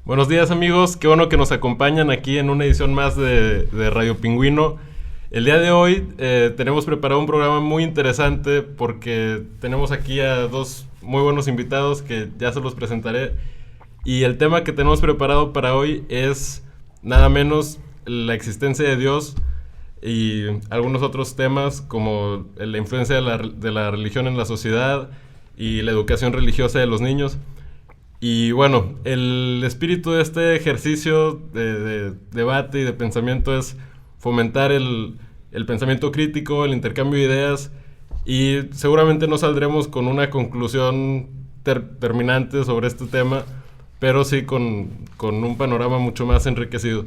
Buenos días, amigos, qué bueno que nos acompañan aquí en una edición más de Radio Pingüino. El día de hoy tenemos preparado un programa muy interesante porque tenemos aquí a dos muy buenos invitados que ya se los presentaré. Y el tema que tenemos preparado para hoy es nada menos la existencia de Dios y algunos otros temas como la influencia de la religión en la sociedad y la educación religiosa de los niños. Y bueno, el espíritu de este ejercicio de debate y de pensamiento es fomentar el pensamiento crítico, el intercambio de ideas, y seguramente no saldremos con una conclusión terminante sobre este tema, pero sí con un panorama mucho más enriquecido.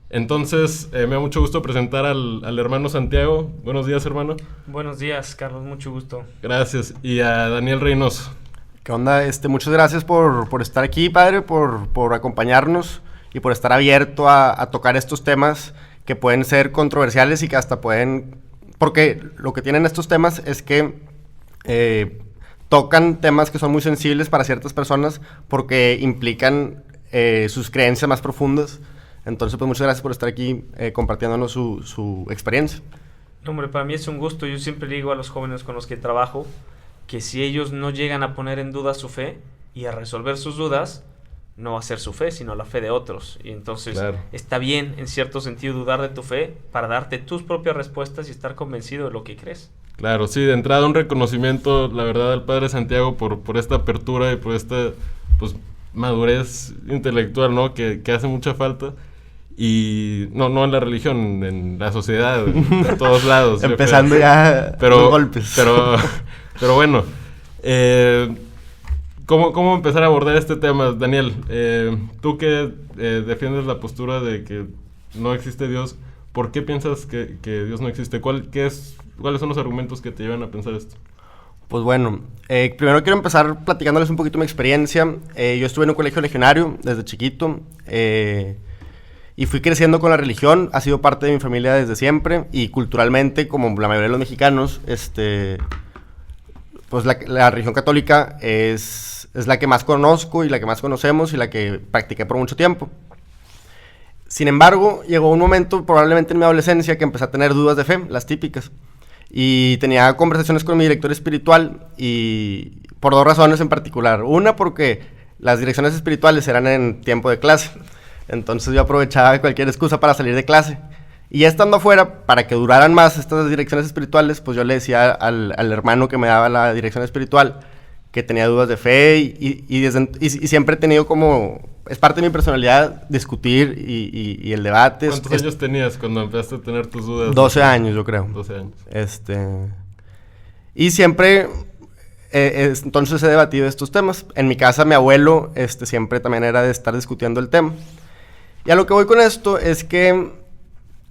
Entonces, me da mucho gusto presentar al hermano Santiago. Buenos días, hermano. Buenos días, Carlos, mucho gusto. Gracias. Y a Daniel Reynoso. ¿Qué onda? Muchas gracias por estar aquí, padre, por acompañarnos y por estar abierto a tocar estos temas que pueden ser controversiales y que hasta pueden... Porque lo que tienen estos temas es que tocan temas que son muy sensibles para ciertas personas porque implican sus creencias más profundas. Entonces, pues muchas gracias por estar aquí compartiéndonos su experiencia. No, hombre, para mí es un gusto. Yo siempre le digo a los jóvenes con los que trabajo que si ellos no llegan a poner en duda su fe y a resolver sus dudas, no va a ser su fe, sino la fe de otros. Y entonces Está bien, en cierto sentido, dudar de tu fe para darte tus propias respuestas y estar convencido de lo que crees. Claro, sí, de entrada un reconocimiento, la verdad, al Padre Santiago por esta apertura y por esta pues, madurez intelectual, ¿no? Que hace mucha falta. Y no en la religión, en la sociedad, en todos lados. Empezando ya los golpes. Pero bueno, ¿cómo empezar a abordar este tema? Daniel, tú que defiendes la postura de que no existe Dios, ¿por qué piensas que Dios no existe? ¿Cuáles son los argumentos que te llevan a pensar esto? Pues bueno, primero quiero empezar platicándoles un poquito mi experiencia. Yo estuve en un colegio legionario desde chiquito y fui creciendo con la religión. Ha sido parte de mi familia desde siempre y culturalmente, como la mayoría de los mexicanos, pues la religión católica es la que más conozco y la que más conocemos y la que practiqué por mucho tiempo. Sin embargo, llegó un momento, probablemente en mi adolescencia, que empecé a tener dudas de fe, las típicas. Y tenía conversaciones con mi director espiritual y por dos razones en particular. Una, porque las direcciones espirituales eran en tiempo de clase. Entonces yo aprovechaba cualquier excusa para salir de clase. Y ya estando afuera, para que duraran más estas direcciones espirituales, pues yo le decía al hermano que me daba la dirección espiritual que tenía dudas de fe y siempre he tenido como... Es parte de mi personalidad discutir y el debate. ¿Cuántos años tenías cuando empezaste a tener tus dudas? 12 años, yo creo. 12 años. Y siempre... entonces he debatido estos temas. En mi casa, mi abuelo siempre también era de estar discutiendo el tema. Y a lo que voy con esto es que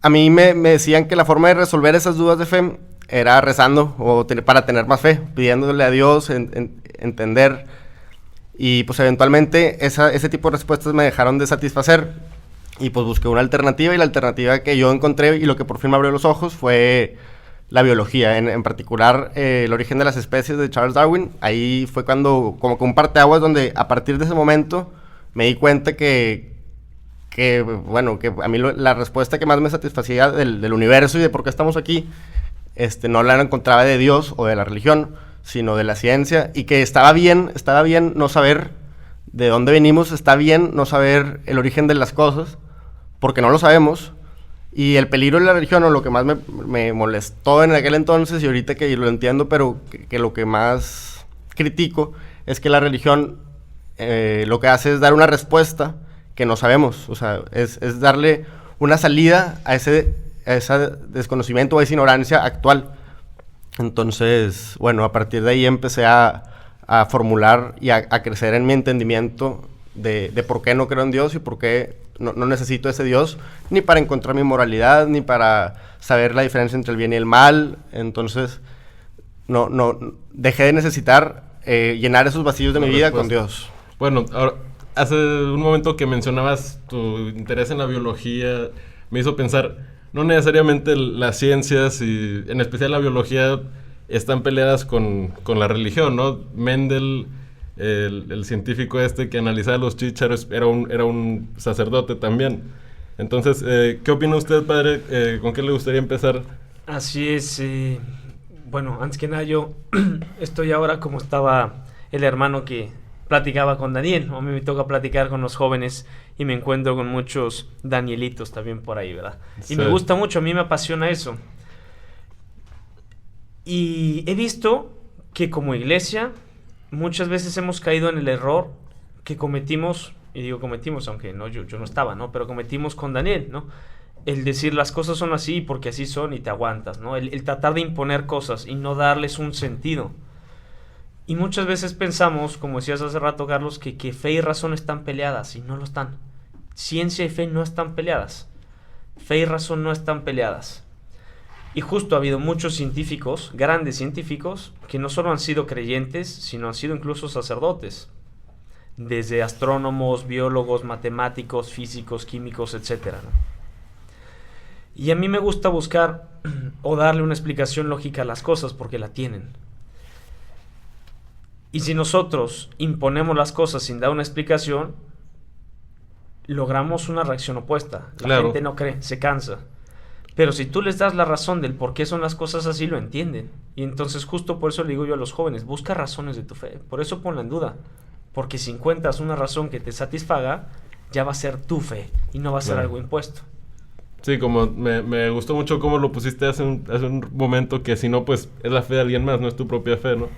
a mí me decían que la forma de resolver esas dudas de fe era rezando para tener más fe, pidiéndole a Dios entender. Y pues eventualmente ese tipo de respuestas me dejaron de satisfacer y pues busqué una alternativa, y la alternativa que yo encontré y lo que por fin me abrió los ojos fue la biología, en particular el origen de las especies de Charles Darwin. Ahí fue cuando, como que un parteaguas, donde a partir de ese momento me di cuenta que a mí la respuesta que más me satisfacía del universo y de por qué estamos aquí, no la encontraba de Dios o de la religión, sino de la ciencia, y que estaba bien no saber de dónde venimos, está bien no saber el origen de las cosas, porque no lo sabemos, y el peligro de la religión, o lo que más me molestó en aquel entonces, y ahorita que lo entiendo, pero que lo que más critico, es que la religión lo que hace es dar una respuesta que no sabemos, o sea, es darle una salida a ese desconocimiento o a esa ignorancia actual. Entonces, bueno, a partir de ahí empecé a formular y a crecer en mi entendimiento de por qué no creo en Dios y por qué no necesito ese Dios, ni para encontrar mi moralidad, ni para saber la diferencia entre el bien y el mal. Entonces, no dejé de necesitar llenar esos vacíos de mi vida con Dios. Bueno, ahora, hace un momento que mencionabas tu interés en la biología, me hizo pensar, no necesariamente las ciencias, y en especial la biología, están peleadas con la religión, ¿no? Mendel el científico que analizaba los chícharos era un sacerdote también. Entonces, ¿qué opina usted, padre? ¿Con qué le gustaría empezar? Así es. Bueno, antes que nada yo estoy ahora como estaba el hermano que platicaba con Daniel. A mí me toca platicar con los jóvenes y me encuentro con muchos Danielitos también por ahí, ¿verdad? Sí. Y me gusta mucho, a mí me apasiona eso. Y he visto que como iglesia muchas veces hemos caído en el error que cometimos, y digo cometimos, aunque no, yo no estaba, ¿no? Pero cometimos con Daniel, ¿no? El decir las cosas son así porque así son y te aguantas, ¿no? El tratar de imponer cosas y no darles un sentido. Y muchas veces pensamos, como decías hace rato, Carlos, que fe y razón están peleadas y no lo están. Ciencia y fe no están peleadas. Fe y razón no están peleadas. Y justo ha habido muchos científicos, grandes científicos, que no solo han sido creyentes, sino han sido incluso sacerdotes. Desde astrónomos, biólogos, matemáticos, físicos, químicos, etc., ¿no? Y a mí me gusta buscar o darle una explicación lógica a las cosas porque la tienen. Y si nosotros imponemos las cosas sin dar una explicación, logramos una reacción opuesta. La gente no cree, se cansa. Pero si tú les das la razón del por qué son las cosas así, lo entienden. Y entonces justo por eso le digo yo a los jóvenes, busca razones de tu fe. Por eso ponla en duda. Porque si encuentras una razón que te satisfaga, ya va a ser tu fe y no va a ser algo impuesto. Sí, como me gustó mucho cómo lo pusiste hace un momento, que si no, pues es la fe de alguien más, no es tu propia fe, ¿no?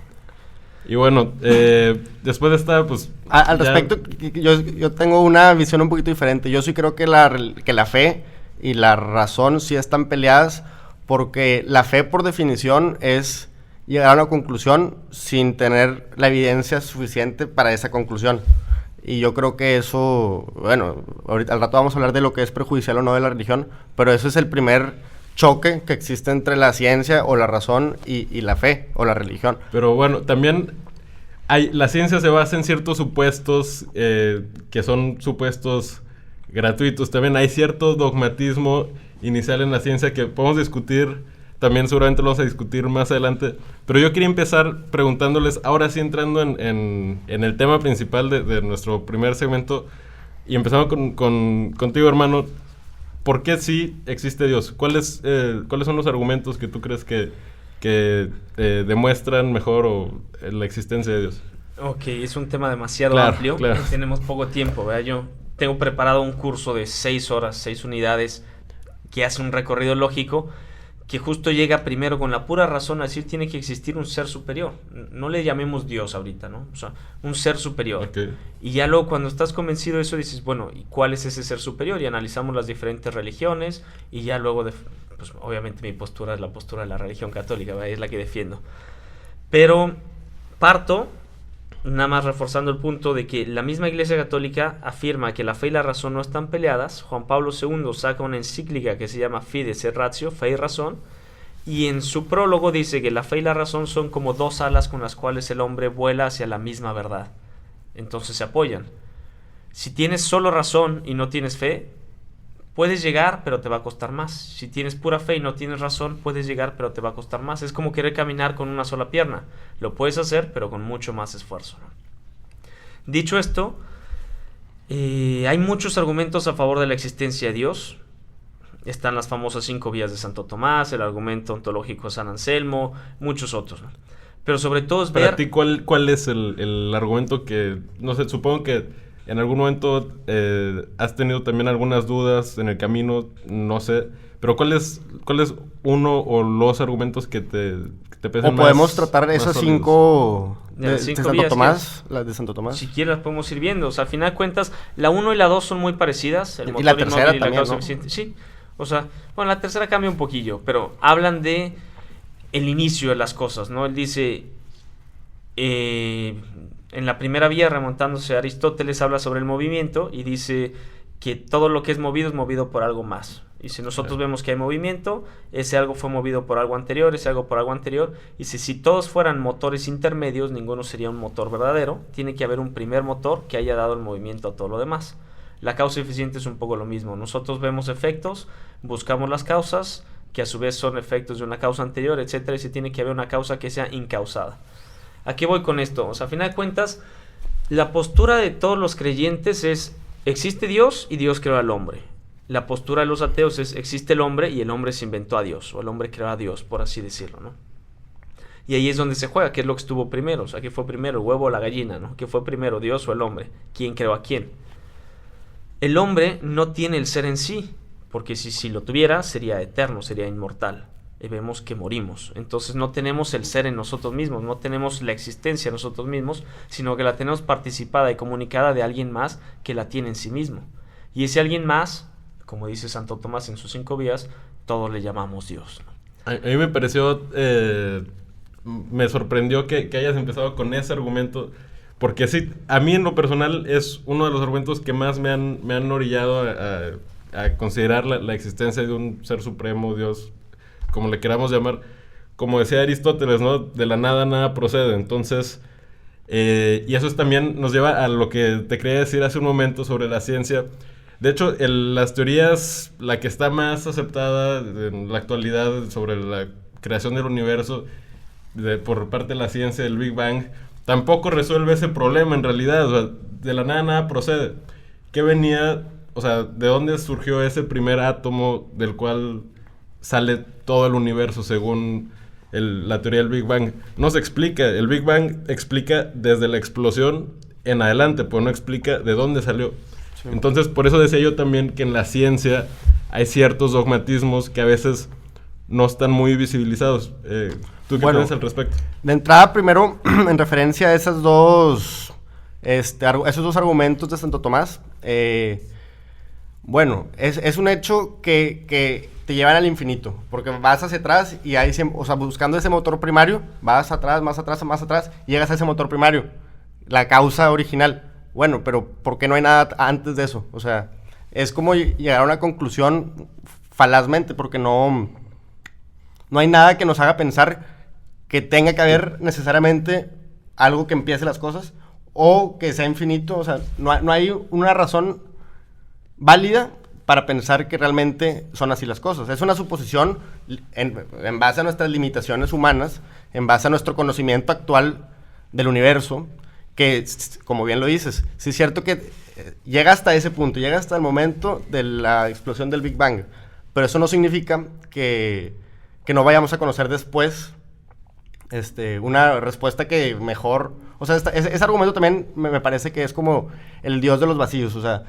Y bueno, después de esta, pues... Al respecto, yo tengo una visión un poquito diferente. Yo sí creo que la fe y la razón sí están peleadas, porque la fe, por definición, es llegar a una conclusión sin tener la evidencia suficiente para esa conclusión. Y yo creo que eso, bueno, ahorita al rato vamos a hablar de lo que es perjudicial o no de la religión, pero eso es el primer choque que existe entre la ciencia o la razón y la fe o la religión. Pero bueno, también la ciencia se basa en ciertos supuestos que son supuestos gratuitos. También hay cierto dogmatismo inicial en la ciencia que podemos discutir, también seguramente lo vamos a discutir más adelante, pero yo quería empezar preguntándoles, ahora sí entrando en el tema principal de nuestro primer segmento, y empezando contigo, hermano. ¿Por qué sí existe Dios? ¿Cuáles son los argumentos que tú crees que demuestran mejor la existencia de Dios? Ok, es un tema demasiado amplio. Claro. Tenemos poco tiempo, ¿verdad? Yo tengo preparado un curso de 6 horas, 6 unidades, que hace un recorrido lógico, que justo llega primero con la pura razón a decir tiene que existir un ser superior. No le llamemos Dios ahorita, ¿no? O sea, un ser superior. Okay. Y ya luego cuando estás convencido de eso dices, bueno, ¿y cuál es ese ser superior? Y analizamos las diferentes religiones y ya luego, pues obviamente mi postura es la postura de la religión católica, ¿verdad? Es la que defiendo. Pero parto, nada más reforzando el punto de que la misma Iglesia Católica afirma que la fe y la razón no están peleadas. Juan Pablo II saca una encíclica que se llama Fides et Ratio, fe y razón, y en su prólogo dice que la fe y la razón son como dos alas con las cuales el hombre vuela hacia la misma verdad. Entonces se apoyan. Si tienes solo razón y no tienes fe, puedes llegar, pero te va a costar más. Si tienes pura fe y no tienes razón, puedes llegar, pero te va a costar más. Es como querer caminar con una sola pierna. Lo puedes hacer, pero con mucho más esfuerzo, ¿no? Dicho esto, hay muchos argumentos a favor de la existencia de Dios. Están las famosas 5 vías de Santo Tomás, el argumento ontológico de San Anselmo, muchos otros, ¿no? Pero sobre todo es ver... Para ti, ¿cuál es el argumento que... No sé, supongo que en algún momento has tenido también algunas dudas en el camino, no sé, pero ¿cuál es uno o los argumentos que te pesan más? O podemos tratar esas 5 de cinco Santo vías, Tomás, las de Santo Tomás. Si quieres las podemos ir viendo. O sea, al final de cuentas, la 1 y la 2 son muy parecidas. El y la tercera también, ¿no? Sí, o sea, bueno, la tercera cambia un poquillo, pero hablan de el inicio de las cosas, ¿no? Él dice... en la primera vía, remontándose a Aristóteles, habla sobre el movimiento y dice que todo lo que es movido por algo más. Y si nosotros vemos que hay movimiento, ese algo fue movido por algo anterior, ese algo por algo anterior. Y si todos fueran motores intermedios, ninguno sería un motor verdadero. Tiene que haber un primer motor que haya dado el movimiento a todo lo demás. La causa eficiente es un poco lo mismo. Nosotros vemos efectos, buscamos las causas, que a su vez son efectos de una causa anterior, etcétera, y se tiene que haber una causa que sea incausada. ¿A qué voy con esto? O sea, a final de cuentas, La postura de todos los creyentes es, existe Dios y Dios creó al hombre. La postura de los ateos es, existe el hombre y el hombre se inventó a Dios, o el hombre creó a Dios, por así decirlo, ¿no? Y ahí es donde se juega, ¿qué es lo que estuvo primero? O sea, ¿qué fue primero, el huevo o la gallina, ¿no? ¿Qué fue primero, Dios o el hombre? ¿Quién creó a quién? El hombre no tiene el ser en sí, porque si lo tuviera sería eterno, sería inmortal. Y vemos que morimos. Entonces no tenemos el ser en nosotros mismos, no tenemos la existencia en nosotros mismos, sino que la tenemos participada y comunicada de alguien más que la tiene en sí mismo. Y ese alguien más, como dice Santo Tomás en sus 5 vías, todos le llamamos Dios, ¿no? A mí me pareció, me sorprendió que hayas empezado con ese argumento, porque sí, a mí en lo personal es uno de los argumentos que más me han orillado a considerar la existencia de un ser supremo, Dios, como le queramos llamar. Como decía Aristóteles, ¿no? De la nada procede. Entonces, y eso también nos lleva a lo que te quería decir hace un momento sobre la ciencia. De hecho, las teorías, la que está más aceptada en la actualidad sobre la creación del universo por parte de la ciencia del Big Bang, tampoco resuelve ese problema en realidad. O sea, de la nada procede. ¿Qué venía? O sea, ¿de dónde surgió ese primer átomo del cual sale todo el universo según la teoría del Big Bang? No se explica. El Big Bang explica desde la explosión en adelante, pero no explica de dónde salió. Sí. Entonces, por eso decía yo también que en la ciencia hay ciertos dogmatismos que a veces no están muy visibilizados. ¿Tú qué piensas al respecto? De entrada, primero, en referencia a esos dos argumentos de Santo Tomás, bueno, es un hecho que te llevan al infinito, porque vas hacia atrás y ahí, o sea, buscando ese motor primario, vas atrás, más atrás, más atrás, y llegas a ese motor primario, la causa original. Bueno, pero ¿por qué no hay nada antes de eso? O sea, es como llegar a una conclusión falazmente, porque no hay nada que nos haga pensar que tenga que haber necesariamente algo que empiece las cosas, o que sea infinito. O sea, no hay una razón válida para pensar que realmente son así las cosas. Es una suposición en base a nuestras limitaciones humanas, en base a nuestro conocimiento actual del universo, que, como bien lo dices, sí es cierto que llega hasta ese punto, llega hasta el momento de la explosión del Big Bang, pero eso no significa que no vayamos a conocer después una respuesta que mejor... O sea, ese argumento también me parece que es como el Dios de los vacíos. O sea,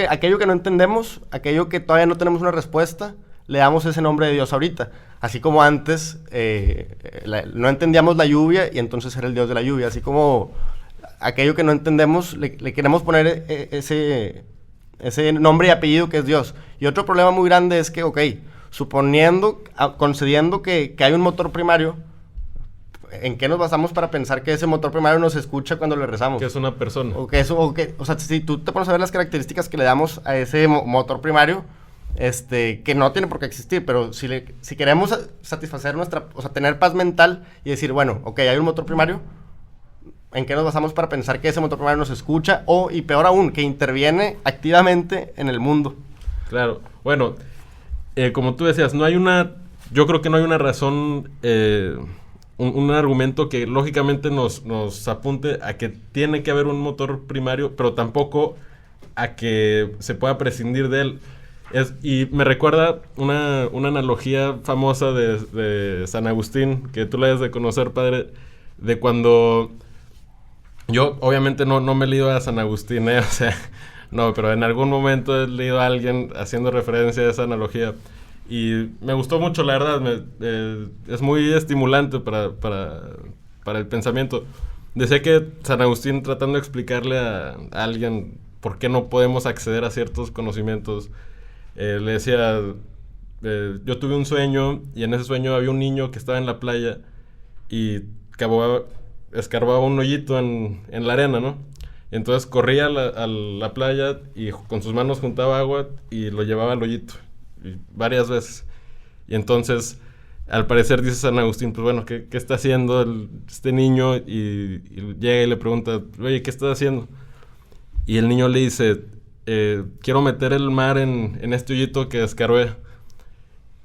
aquello que no entendemos, aquello que todavía no tenemos una respuesta, le damos ese nombre de Dios ahorita. Así como antes no entendíamos la lluvia y entonces era el Dios de la lluvia. Así como aquello que no entendemos, le queremos poner ese nombre y apellido que es Dios. Y otro problema muy grande es que, concediendo que hay un motor primario, ¿en qué nos basamos para pensar que ese motor primario nos escucha cuando le rezamos? Que es una persona. O sea, si tú te pones a ver las características que le damos a ese motor primario, que no tiene por qué existir, pero si queremos satisfacer o sea, tener paz mental y decir, bueno, hay un motor primario, ¿en qué nos basamos para pensar que ese motor primario nos escucha? Y peor aún, que interviene activamente en el mundo. Claro. Bueno, como tú decías, yo creo que no hay una razón... Un argumento que lógicamente nos apunte a que tiene que haber un motor primario, pero tampoco a que se pueda prescindir de él. Y me recuerda una analogía famosa de San Agustín, que tú la debes de conocer, padre, de cuando... Yo obviamente no me he leído a San Agustín, o sea, no, pero en algún momento he leído a alguien haciendo referencia a esa analogía. Y me gustó mucho, la verdad. Es muy estimulante para el pensamiento. Decía que San Agustín, tratando de explicarle a alguien por qué no podemos acceder a ciertos conocimientos, le decía, yo tuve un sueño y en ese sueño había un niño que estaba en la playa y escarbaba un hoyito en la arena, ¿no? Y entonces corría a la playa y con sus manos juntaba agua y lo llevaba al hoyito. Y varias veces. Y entonces, al parecer, dice San Agustín, pues bueno, ¿qué está haciendo este niño? Y llega y le pregunta, oye, ¿qué estás haciendo? Y el niño le dice, quiero meter el mar en este hoyito que escarbé.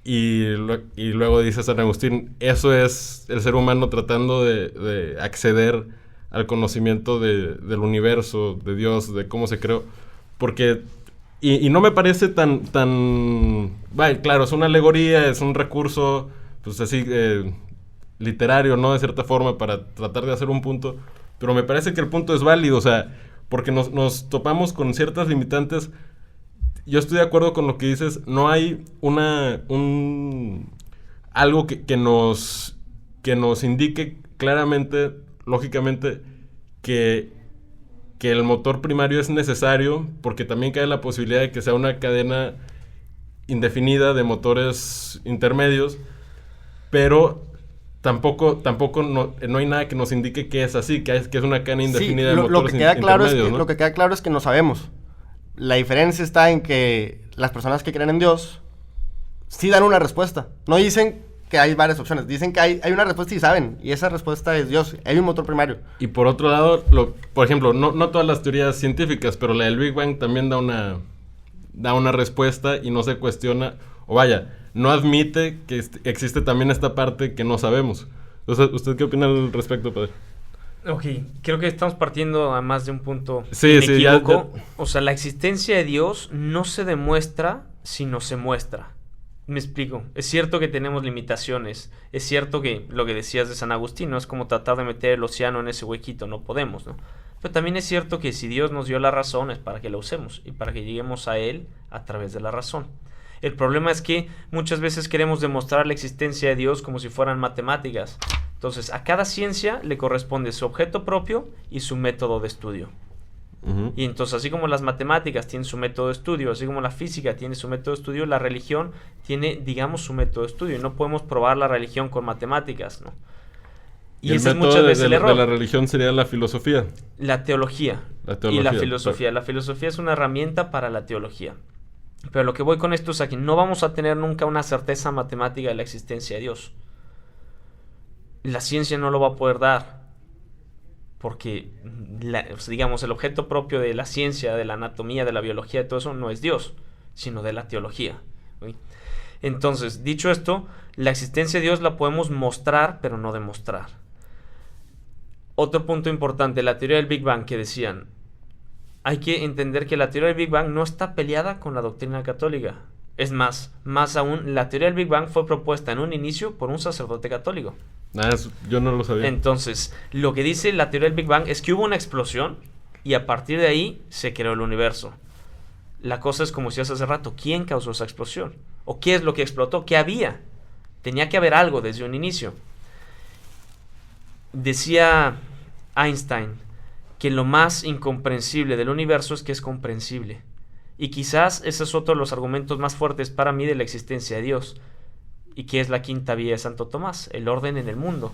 Y luego dice San Agustín, eso es el ser humano tratando de acceder al conocimiento del universo, de Dios, de cómo se creó. Porque, y no me parece tan, bueno, claro, es una alegoría, es un recurso, pues así, literario, ¿no? De cierta forma, para tratar de hacer un punto, pero me parece que el punto es válido, o sea, porque nos topamos con ciertas limitantes. Yo estoy de acuerdo con lo que dices, no hay algo que nos indique claramente, lógicamente, que el motor primario es necesario, porque también cae la posibilidad de que sea una cadena indefinida de motores intermedios, pero tampoco no hay nada que nos indique que es así, que es una cadena indefinida de motores intermedios, ¿no? Lo que queda claro es que no sabemos. La diferencia está en que las personas que creen en Dios sí dan una respuesta. No dicen que hay varias opciones. Dicen que hay una respuesta y saben. Y esa respuesta es Dios. Hay un motor primario. Y por otro lado, por ejemplo, no todas las teorías científicas, pero la del Big Bang también da una respuesta y no se cuestiona, o vaya, no admite que existe también esta parte que no sabemos. Entonces, ¿usted qué opina al respecto, padre? Ok, creo que estamos partiendo a más de un punto inequívoco. Ya. O sea, la existencia de Dios no se demuestra, sino se muestra. Me explico. Es cierto que tenemos limitaciones. Es cierto que lo que decías de San Agustín, ¿no? Es como tratar de meter el océano en ese huequito. No podemos, ¿no? Pero también es cierto que si Dios nos dio la razón es para que la usemos y para que lleguemos a Él a través de la razón. El problema es que muchas veces queremos demostrar la existencia de Dios como si fueran matemáticas. Entonces, a cada ciencia le corresponde su objeto propio y su método de estudio. Uh-huh. Y entonces, así como las matemáticas tienen su método de estudio, así como la física tiene su método de estudio, la religión tiene, digamos, su método de estudio. Y no podemos probar la religión con matemáticas, ¿no? Y ese es muchas veces el error. De la religión sería la filosofía. La teología. Y la filosofía. La filosofía es una herramienta para la teología. Pero lo que voy con esto es a que no vamos a tener nunca una certeza matemática de la existencia de Dios. La ciencia no lo va a poder dar. Porque, digamos, el objeto propio de la ciencia, de la anatomía, de la biología, de todo eso, no es Dios, sino de la teología. ¿Sí? Entonces, dicho esto, la existencia de Dios la podemos mostrar, pero no demostrar. Otro punto importante, la teoría del Big Bang que decían. Hay que entender que la teoría del Big Bang no está peleada con la doctrina católica. Es más aún, la teoría del Big Bang fue propuesta en un inicio por un sacerdote católico. Yo no lo sabía. Entonces, lo que dice la teoría del Big Bang es que hubo una explosión y a partir de ahí se creó el universo. La cosa es como decías hace rato, ¿quién causó esa explosión? ¿O qué es lo que explotó? ¿Qué había? Tenía que haber algo desde un inicio. Decía Einstein que lo más incomprensible del universo es que es comprensible. Y quizás ese es otro de los argumentos más fuertes para mí de la existencia de Dios. Y que es la quinta vía de Santo Tomás, el orden en el mundo.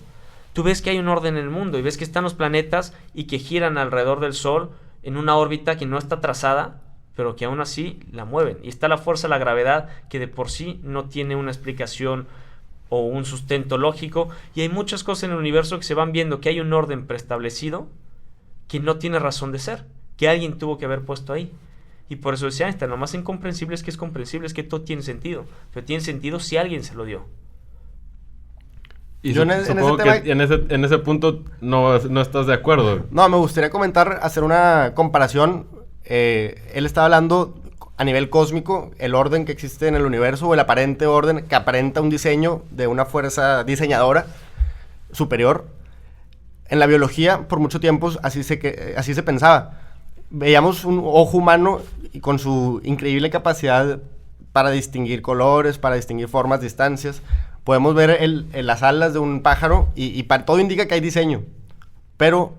Tú ves que hay un orden en el mundo y ves que están los planetas y que giran alrededor del Sol en una órbita que no está trazada, pero que aún así la mueven. Y está la fuerza de la gravedad que de por sí no tiene una explicación o un sustento lógico. Y hay muchas cosas en el universo que se van viendo que hay un orden preestablecido que no tiene razón de ser, que alguien tuvo que haber puesto ahí. Y por eso decía Einstein, lo más incomprensible es que es comprensible, es que todo tiene sentido. Pero tiene sentido si alguien se lo dio. Y supongo que en ese punto no estás de acuerdo. No, me gustaría hacer una comparación. Él estaba hablando a nivel cósmico, el orden que existe en el universo, o el aparente orden que aparenta un diseño de una fuerza diseñadora superior. En la biología, por mucho tiempo, así se pensaba. Veíamos un ojo humano y con su increíble capacidad para distinguir colores, para distinguir formas, distancias. Podemos ver las alas de un pájaro y todo indica que hay diseño. Pero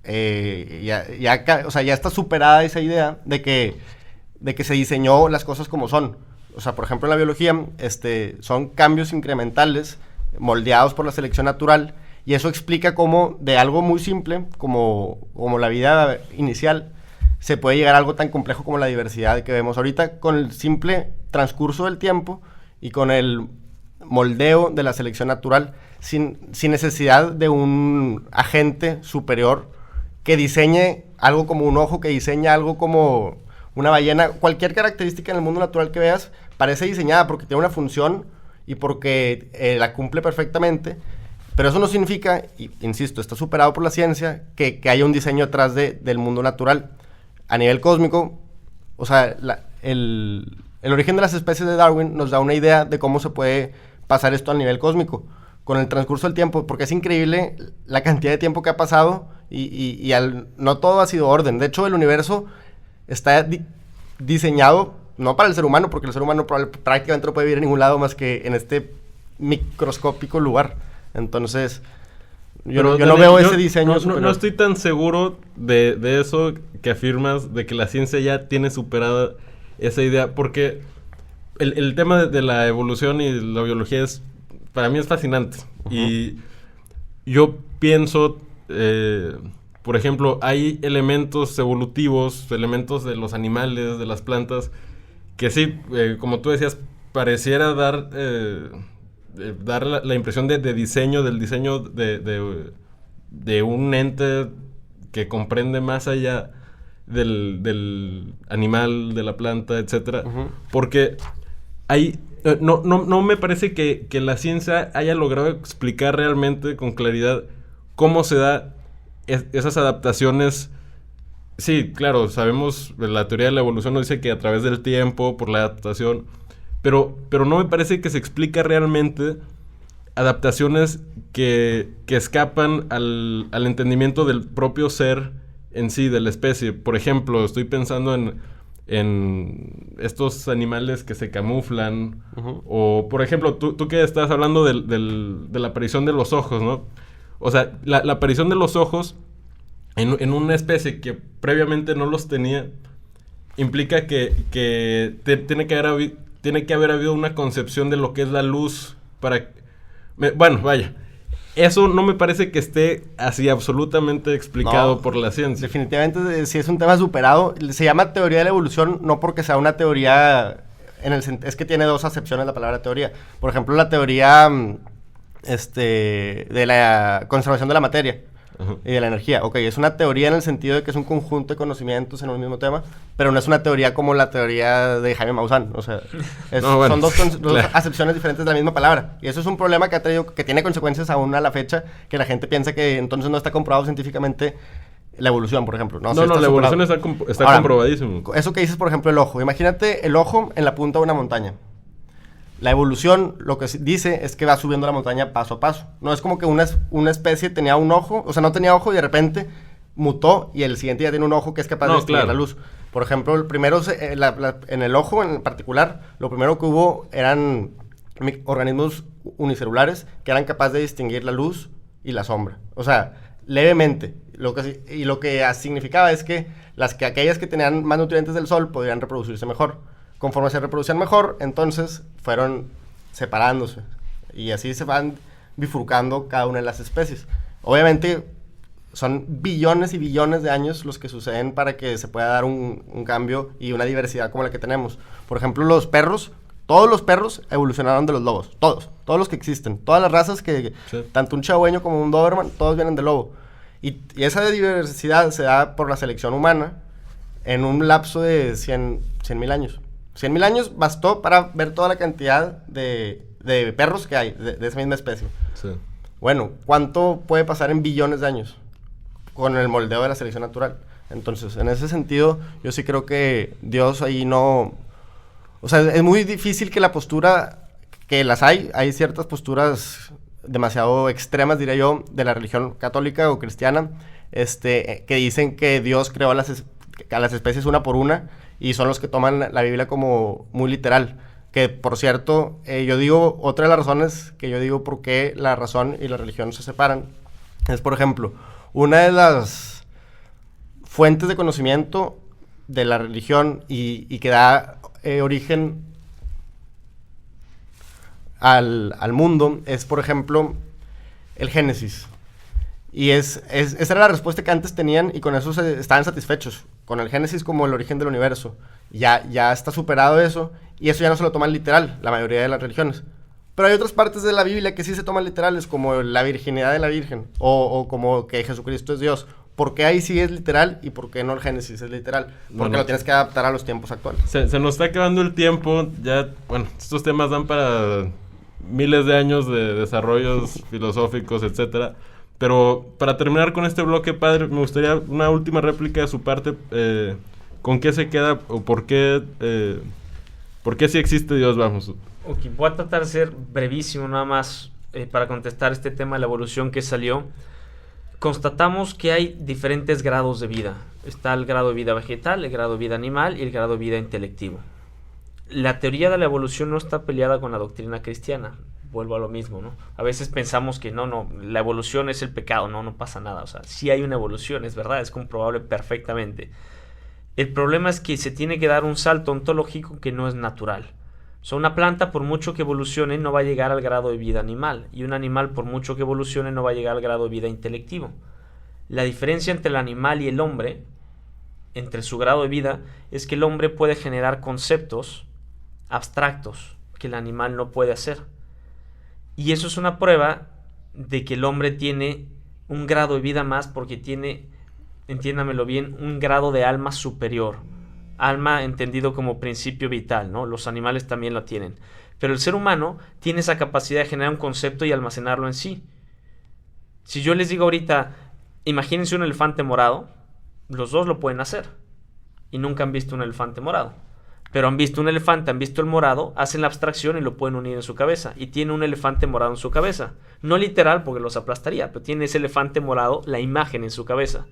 ya está superada esa idea de que se diseñó las cosas como son. O sea, por ejemplo, en la biología son cambios incrementales moldeados por la selección natural. Y eso explica cómo de algo muy simple, como la vida inicial, se puede llegar a algo tan complejo como la diversidad que vemos ahorita, con el simple transcurso del tiempo y con el moldeo de la selección natural, sin necesidad de un agente superior que diseñe algo como un ojo, que diseñe algo como una ballena. Cualquier característica en el mundo natural que veas parece diseñada porque tiene una función y porque la cumple perfectamente. Pero eso no significa, y, insisto, está superado por la ciencia, que haya un diseño atrás del mundo natural. A nivel cósmico, o sea, el origen de las especies de Darwin nos da una idea de cómo se puede pasar esto a nivel cósmico, con el transcurso del tiempo, porque es increíble la cantidad de tiempo que ha pasado y no todo ha sido orden. De hecho, el universo está diseñado, no para el ser humano, porque el ser humano prácticamente no puede vivir en ningún lado más que en este microscópico lugar. Entonces, yo no veo ese diseño superior. No estoy tan seguro de eso que afirmas, de que la ciencia ya tiene superada esa idea, porque el tema de la evolución y la biología para mí es fascinante. Uh-huh. Y yo pienso, por ejemplo, hay elementos evolutivos, elementos de los animales, de las plantas, que sí, como tú decías, pareciera dar la impresión del diseño de un ente que comprende más allá del animal, de la planta, etcétera. Uh-huh. Porque no me parece que la ciencia haya logrado explicar realmente con claridad cómo se da esas adaptaciones. Sí, claro, sabemos, la teoría de la evolución nos dice que a través del tiempo, por la adaptación, pero no me parece que se explica realmente adaptaciones que escapan al entendimiento del propio ser en sí, de la especie. Por ejemplo, estoy pensando en estos animales que se camuflan, uh-huh. O, por ejemplo, tú que estás hablando de la aparición de los ojos, ¿no? O sea, la aparición de los ojos en una especie que previamente no los tenía, implica que tiene que haber habido una concepción de lo que es la luz para... Bueno, vaya. Eso no me parece que esté así absolutamente explicado por la ciencia. Definitivamente sí es un tema superado. Se llama teoría de la evolución no porque sea una teoría... es que tiene dos acepciones la palabra teoría. Por ejemplo, la teoría de la conservación de la materia. Uh-huh. Y de la energía. Ok, es una teoría en el sentido de que es un conjunto de conocimientos en un mismo tema, pero no es una teoría como la teoría de Jaime Maussan. O sea, son dos acepciones diferentes de la misma palabra. Y eso es un problema que tiene consecuencias aún a la fecha, que la gente piensa que entonces no está comprobado científicamente la evolución, por ejemplo. La evolución está comprobadísimo. Eso que dices, por ejemplo, el ojo. Imagínate el ojo en la punta de una montaña. La evolución, lo que dice es que va subiendo la montaña paso a paso. No es como que una especie tenía un ojo, o sea, no tenía ojo y de repente mutó y el siguiente ya tiene un ojo que es capaz de distinguir la luz. Por ejemplo, el primero, en el ojo en particular, lo primero que hubo eran organismos unicelulares que eran capaces de distinguir la luz y la sombra. O sea, levemente. Lo que significaba es que aquellas que tenían más nutrientes del sol podían reproducirse mejor. Conforme se reproducían mejor, entonces fueron separándose. Y así se van bifurcando cada una de las especies. Obviamente, son billones y billones de años los que suceden para que se pueda dar un cambio y una diversidad como la que tenemos. Por ejemplo, los perros, todos los perros evolucionaron de los lobos. Todos los que existen. Todas las razas que, sí. Tanto un chihuahueño como un doberman, todos vienen del lobo. Y esa diversidad se da por la selección humana en un lapso de 100,000 años. 100,000 años bastó para ver toda la cantidad de perros que hay de esa misma especie. Sí. Bueno, ¿cuánto puede pasar en billones de años con el moldeo de la selección natural? Entonces, en ese sentido, yo sí creo que Dios ahí no... O sea, es muy difícil que la postura, que las hay ciertas posturas demasiado extremas, diría yo, de la religión católica o cristiana, que dicen que Dios creó a las especies una por una, y son los que toman la Biblia como muy literal. Que, por cierto, yo digo, otra de las razones que yo digo por qué la razón y la religión se separan, es, por ejemplo, una de las fuentes de conocimiento de la religión y que da origen al mundo, es, por ejemplo, el Génesis. Y esa era la respuesta que antes tenían y con eso estaban satisfechos. Con el Génesis como el origen del universo. Ya está superado eso y eso ya no se lo toman literal, la mayoría de las religiones. Pero hay otras partes de la Biblia que sí se toman literales, como la virginidad de la Virgen o como que Jesucristo es Dios. ¿Por qué ahí sí es literal y por qué no el Génesis es literal? Porque lo tienes que adaptar a los tiempos actuales. Se nos está acabando el tiempo. Ya, bueno, estos temas dan para miles de años de desarrollos filosóficos, etcétera. Pero para terminar con este bloque, padre, me gustaría una última réplica de su parte. ¿Con qué se queda o por qué sí existe Dios? Vamos. Ok, voy a tratar de ser brevísimo nada más para contestar este tema de la evolución que salió. Constatamos que hay diferentes grados de vida. Está el grado de vida vegetal, el grado de vida animal y el grado de vida intelectivo. La teoría de la evolución no está peleada con la doctrina cristiana. Vuelvo a lo mismo, ¿no? A veces pensamos que no, la evolución es el pecado, no pasa nada. O sea, sí hay una evolución, es verdad, es comprobable perfectamente. El problema es que se tiene que dar un salto ontológico que no es natural. O sea, una planta, por mucho que evolucione, no va a llegar al grado de vida animal. Y un animal, por mucho que evolucione, no va a llegar al grado de vida intelectivo. La diferencia entre el animal y el hombre, entre su grado de vida, es que el hombre puede generar conceptos abstractos que el animal no puede hacer. Y eso es una prueba de que el hombre tiene un grado de vida más porque tiene, entiéndamelo bien, un grado de alma superior. Alma entendido como principio vital, ¿no? Los animales también lo tienen. Pero el ser humano tiene esa capacidad de generar un concepto y almacenarlo en sí. Si yo les digo ahorita, imagínense un elefante morado, los dos lo pueden hacer. Y nunca han visto un elefante morado. Pero han visto un elefante, han visto el morado, hacen la abstracción y lo pueden unir en su cabeza. Y tiene un elefante morado en su cabeza. No literal porque los aplastaría, pero tiene ese elefante morado, la imagen en su cabeza.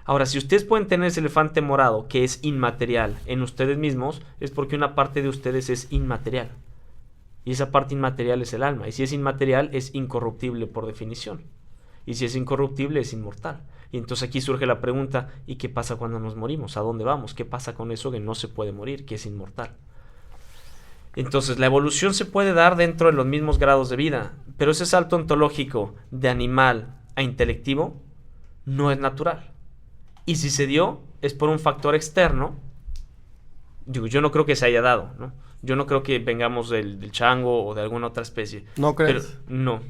Ahora, si ustedes pueden tener ese elefante morado que es inmaterial en ustedes mismos, es porque una parte de ustedes es inmaterial. Y esa parte inmaterial es el alma. Y si es inmaterial, es incorruptible por definición. Y si es incorruptible, es inmortal. Y entonces aquí surge la pregunta, ¿y qué pasa cuando nos morimos? ¿A dónde vamos? ¿Qué pasa con eso que no se puede morir, que es inmortal? Entonces, la evolución se puede dar dentro de los mismos grados de vida, pero ese salto ontológico de animal a intelectivo no es natural. Y si se dio, es por un factor externo. Digo, yo no creo que se haya dado, ¿no? Yo no creo que vengamos del chango o de alguna otra especie. ¿No crees? Pero, no.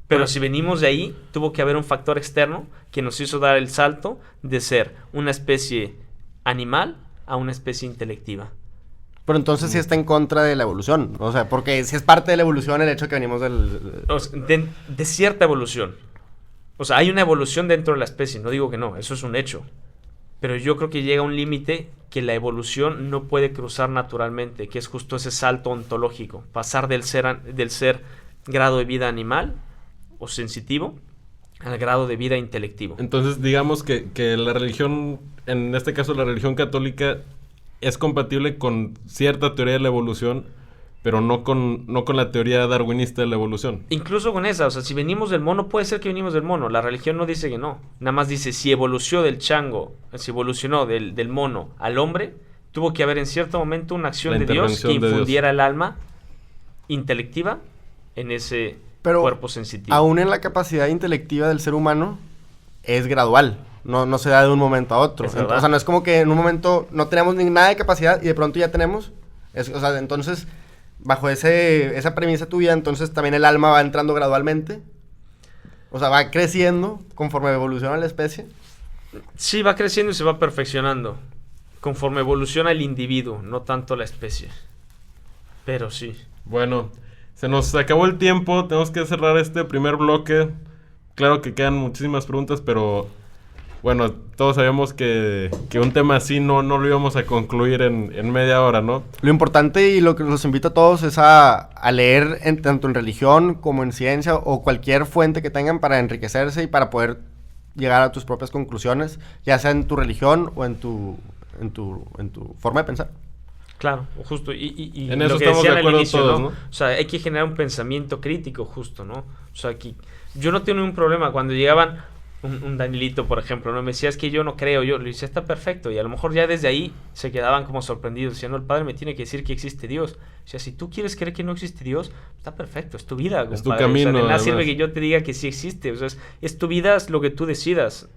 Pero si venimos de ahí, tuvo que haber un factor externo que nos hizo dar el salto de ser una especie animal a una especie intelectiva. Pero entonces sí está en contra de la evolución. O sea, porque si es parte de la evolución el hecho que venimos del... O sea, de cierta evolución. O sea, hay una evolución dentro de la especie. No digo que no, eso es un hecho. Pero yo creo que llega un límite que la evolución no puede cruzar naturalmente, que es justo ese salto ontológico. Pasar del ser grado de vida animal o sensitivo al grado de vida intelectivo. Entonces, digamos que la religión, en este caso la religión católica, es compatible con cierta teoría de la evolución, pero no con la teoría darwinista de la evolución. Incluso con esa, o sea, si venimos del mono, puede ser que venimos del mono. La religión no dice que no. Nada más dice, si evolucionó del chango, si evolucionó del mono al hombre, tuvo que haber en cierto momento una acción de Dios que infundiera el alma intelectiva en ese cuerpo sensitivo. Aún en la capacidad intelectiva del ser humano es gradual. No se da de un momento a otro. O sea, no es como que en un momento no tenemos ni nada de capacidad y de pronto ya tenemos. O sea, entonces, bajo esa premisa tuya, entonces también el alma va entrando gradualmente. O sea, va creciendo conforme evoluciona la especie. Sí, va creciendo y se va perfeccionando conforme evoluciona el individuo, no tanto la especie. Pero sí. Bueno, se nos acabó el tiempo, tenemos que cerrar este primer bloque. Claro que quedan muchísimas preguntas, pero bueno, todos sabemos que un tema así no lo íbamos a concluir en media hora, ¿no? Lo importante y lo que los invito a todos es a leer tanto en religión como en ciencia o cualquier fuente que tengan para enriquecerse y para poder llegar a tus propias conclusiones, ya sea en tu religión o en tu forma de pensar. Claro, justo, y en eso lo que estamos de acuerdo inicio, todos, ¿no? O sea, hay que generar un pensamiento crítico, justo, ¿no? O sea, yo no tengo ningún problema cuando llegaban un Danielito, por ejemplo, ¿no? Me decía, es que yo no creo, yo le decía, está perfecto, y a lo mejor ya desde ahí se quedaban como sorprendidos, diciendo, el padre me tiene que decir que existe Dios. O sea, si tú quieres creer que no existe Dios, está perfecto, es tu vida, compadre. Es tu camino. O sea, de nada sirve que yo te diga que sí existe, o sea, es tu vida, es lo que tú decidas,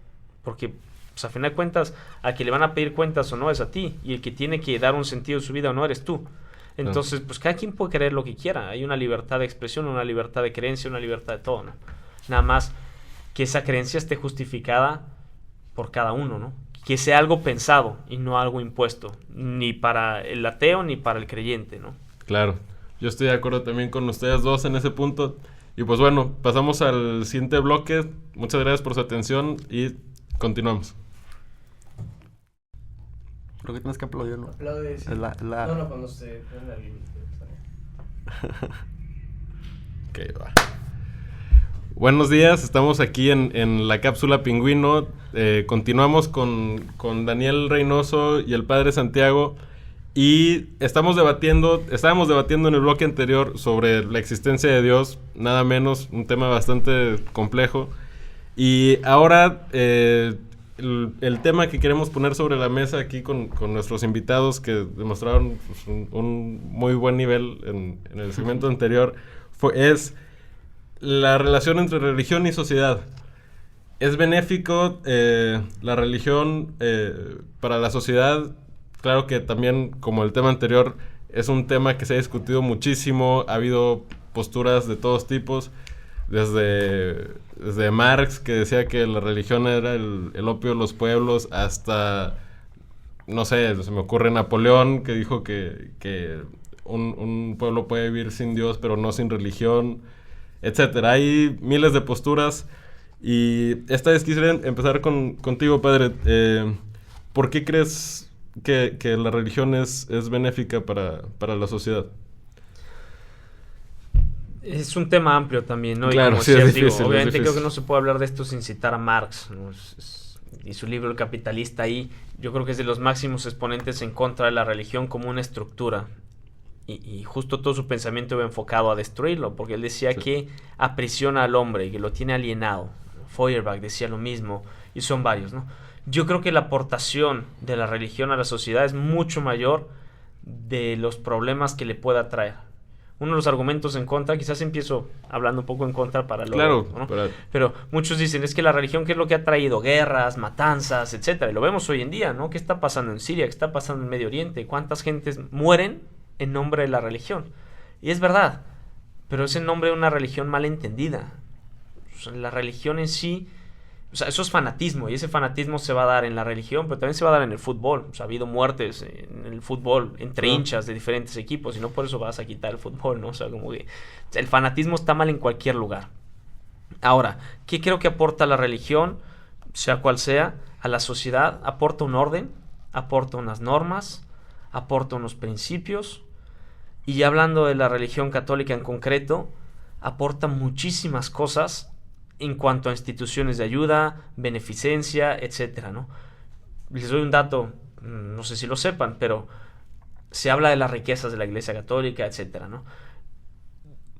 porque pues a final de cuentas, a que le van a pedir cuentas o no es a ti, y el que tiene que dar un sentido a su vida o no eres tú. Entonces, pues cada quien puede creer lo que quiera. Hay una libertad de expresión, una libertad de creencia, una libertad de todo, ¿no? Nada más que esa creencia esté justificada por cada uno, ¿no? Que sea algo pensado y no algo impuesto, ni para el ateo ni para el creyente, ¿no? Claro. Yo estoy de acuerdo también con ustedes dos en ese punto. Y pues bueno, pasamos al siguiente bloque. Muchas gracias por su atención y continuamos. Creo que tienes que aplaudirlo. Aplaude, sí. La... No, cuando se prenda el... Ok, va. Buenos días, estamos aquí en la cápsula Pingüino. Continuamos con Daniel Reynoso y el padre Santiago. Y estábamos debatiendo en el bloque anterior sobre la existencia de Dios, nada menos, un tema bastante complejo. Y ahora el tema que queremos poner sobre la mesa aquí con nuestros invitados que demostraron pues, un muy buen nivel en el segmento anterior es la relación entre religión y sociedad. ¿Es benéfico la religión para la sociedad? Claro que también, como el tema anterior, es un tema que se ha discutido muchísimo. Ha habido posturas de todos tipos. Desde Marx, que decía que la religión era el opio de los pueblos, hasta, no sé, se me ocurre Napoleón, que dijo que un pueblo puede vivir sin Dios, pero no sin religión, etcétera. Hay miles de posturas. Y esta vez quisiera empezar contigo, padre. ¿Por qué crees que la religión es benéfica para la sociedad? Es un tema amplio también, ¿no? Claro, y como sí, decías, es difícil, obviamente es difícil. creo que no se puede hablar de esto sin citar a Marx, ¿no? Y su libro El Capitalista ahí, yo creo que es de los máximos exponentes en contra de la religión como una estructura. Y justo todo su pensamiento iba enfocado a destruirlo, porque él decía que aprisiona al hombre y que lo tiene alienado. Feuerbach decía lo mismo, y son varios, ¿no? Yo creo que la aportación de la religión a la sociedad es mucho mayor de los problemas que le pueda traer. Uno de los argumentos en contra, quizás empiezo hablando un poco en contra para luego, Claro, ¿no? Pero muchos dicen, es que la religión, ¿qué es lo que ha traído? Guerras, matanzas, etcétera. Y lo vemos hoy en día, ¿no? ¿Qué está pasando en Siria? ¿Qué está pasando en Medio Oriente? ¿Cuántas gentes mueren en nombre de la religión? Y es verdad, pero es en nombre de una religión mal entendida. O sea, la religión en sí, o sea, eso es fanatismo, y ese fanatismo se va a dar en la religión, pero también se va a dar en el fútbol. O sea, ha habido muertes en el fútbol entre hinchas de diferentes equipos, y no por eso vas a quitar el fútbol, ¿no? O sea, como que el fanatismo está mal en cualquier lugar. Ahora, ¿qué creo que aporta la religión, sea cual sea, a la sociedad? Aporta un orden, aporta unas normas, aporta unos principios, y hablando de la religión católica en concreto, aporta muchísimas cosas en cuanto a instituciones de ayuda, beneficencia, etcétera, ¿no? Les doy un dato, no sé si lo sepan, pero se habla de las riquezas de la Iglesia Católica, etcétera, ¿no?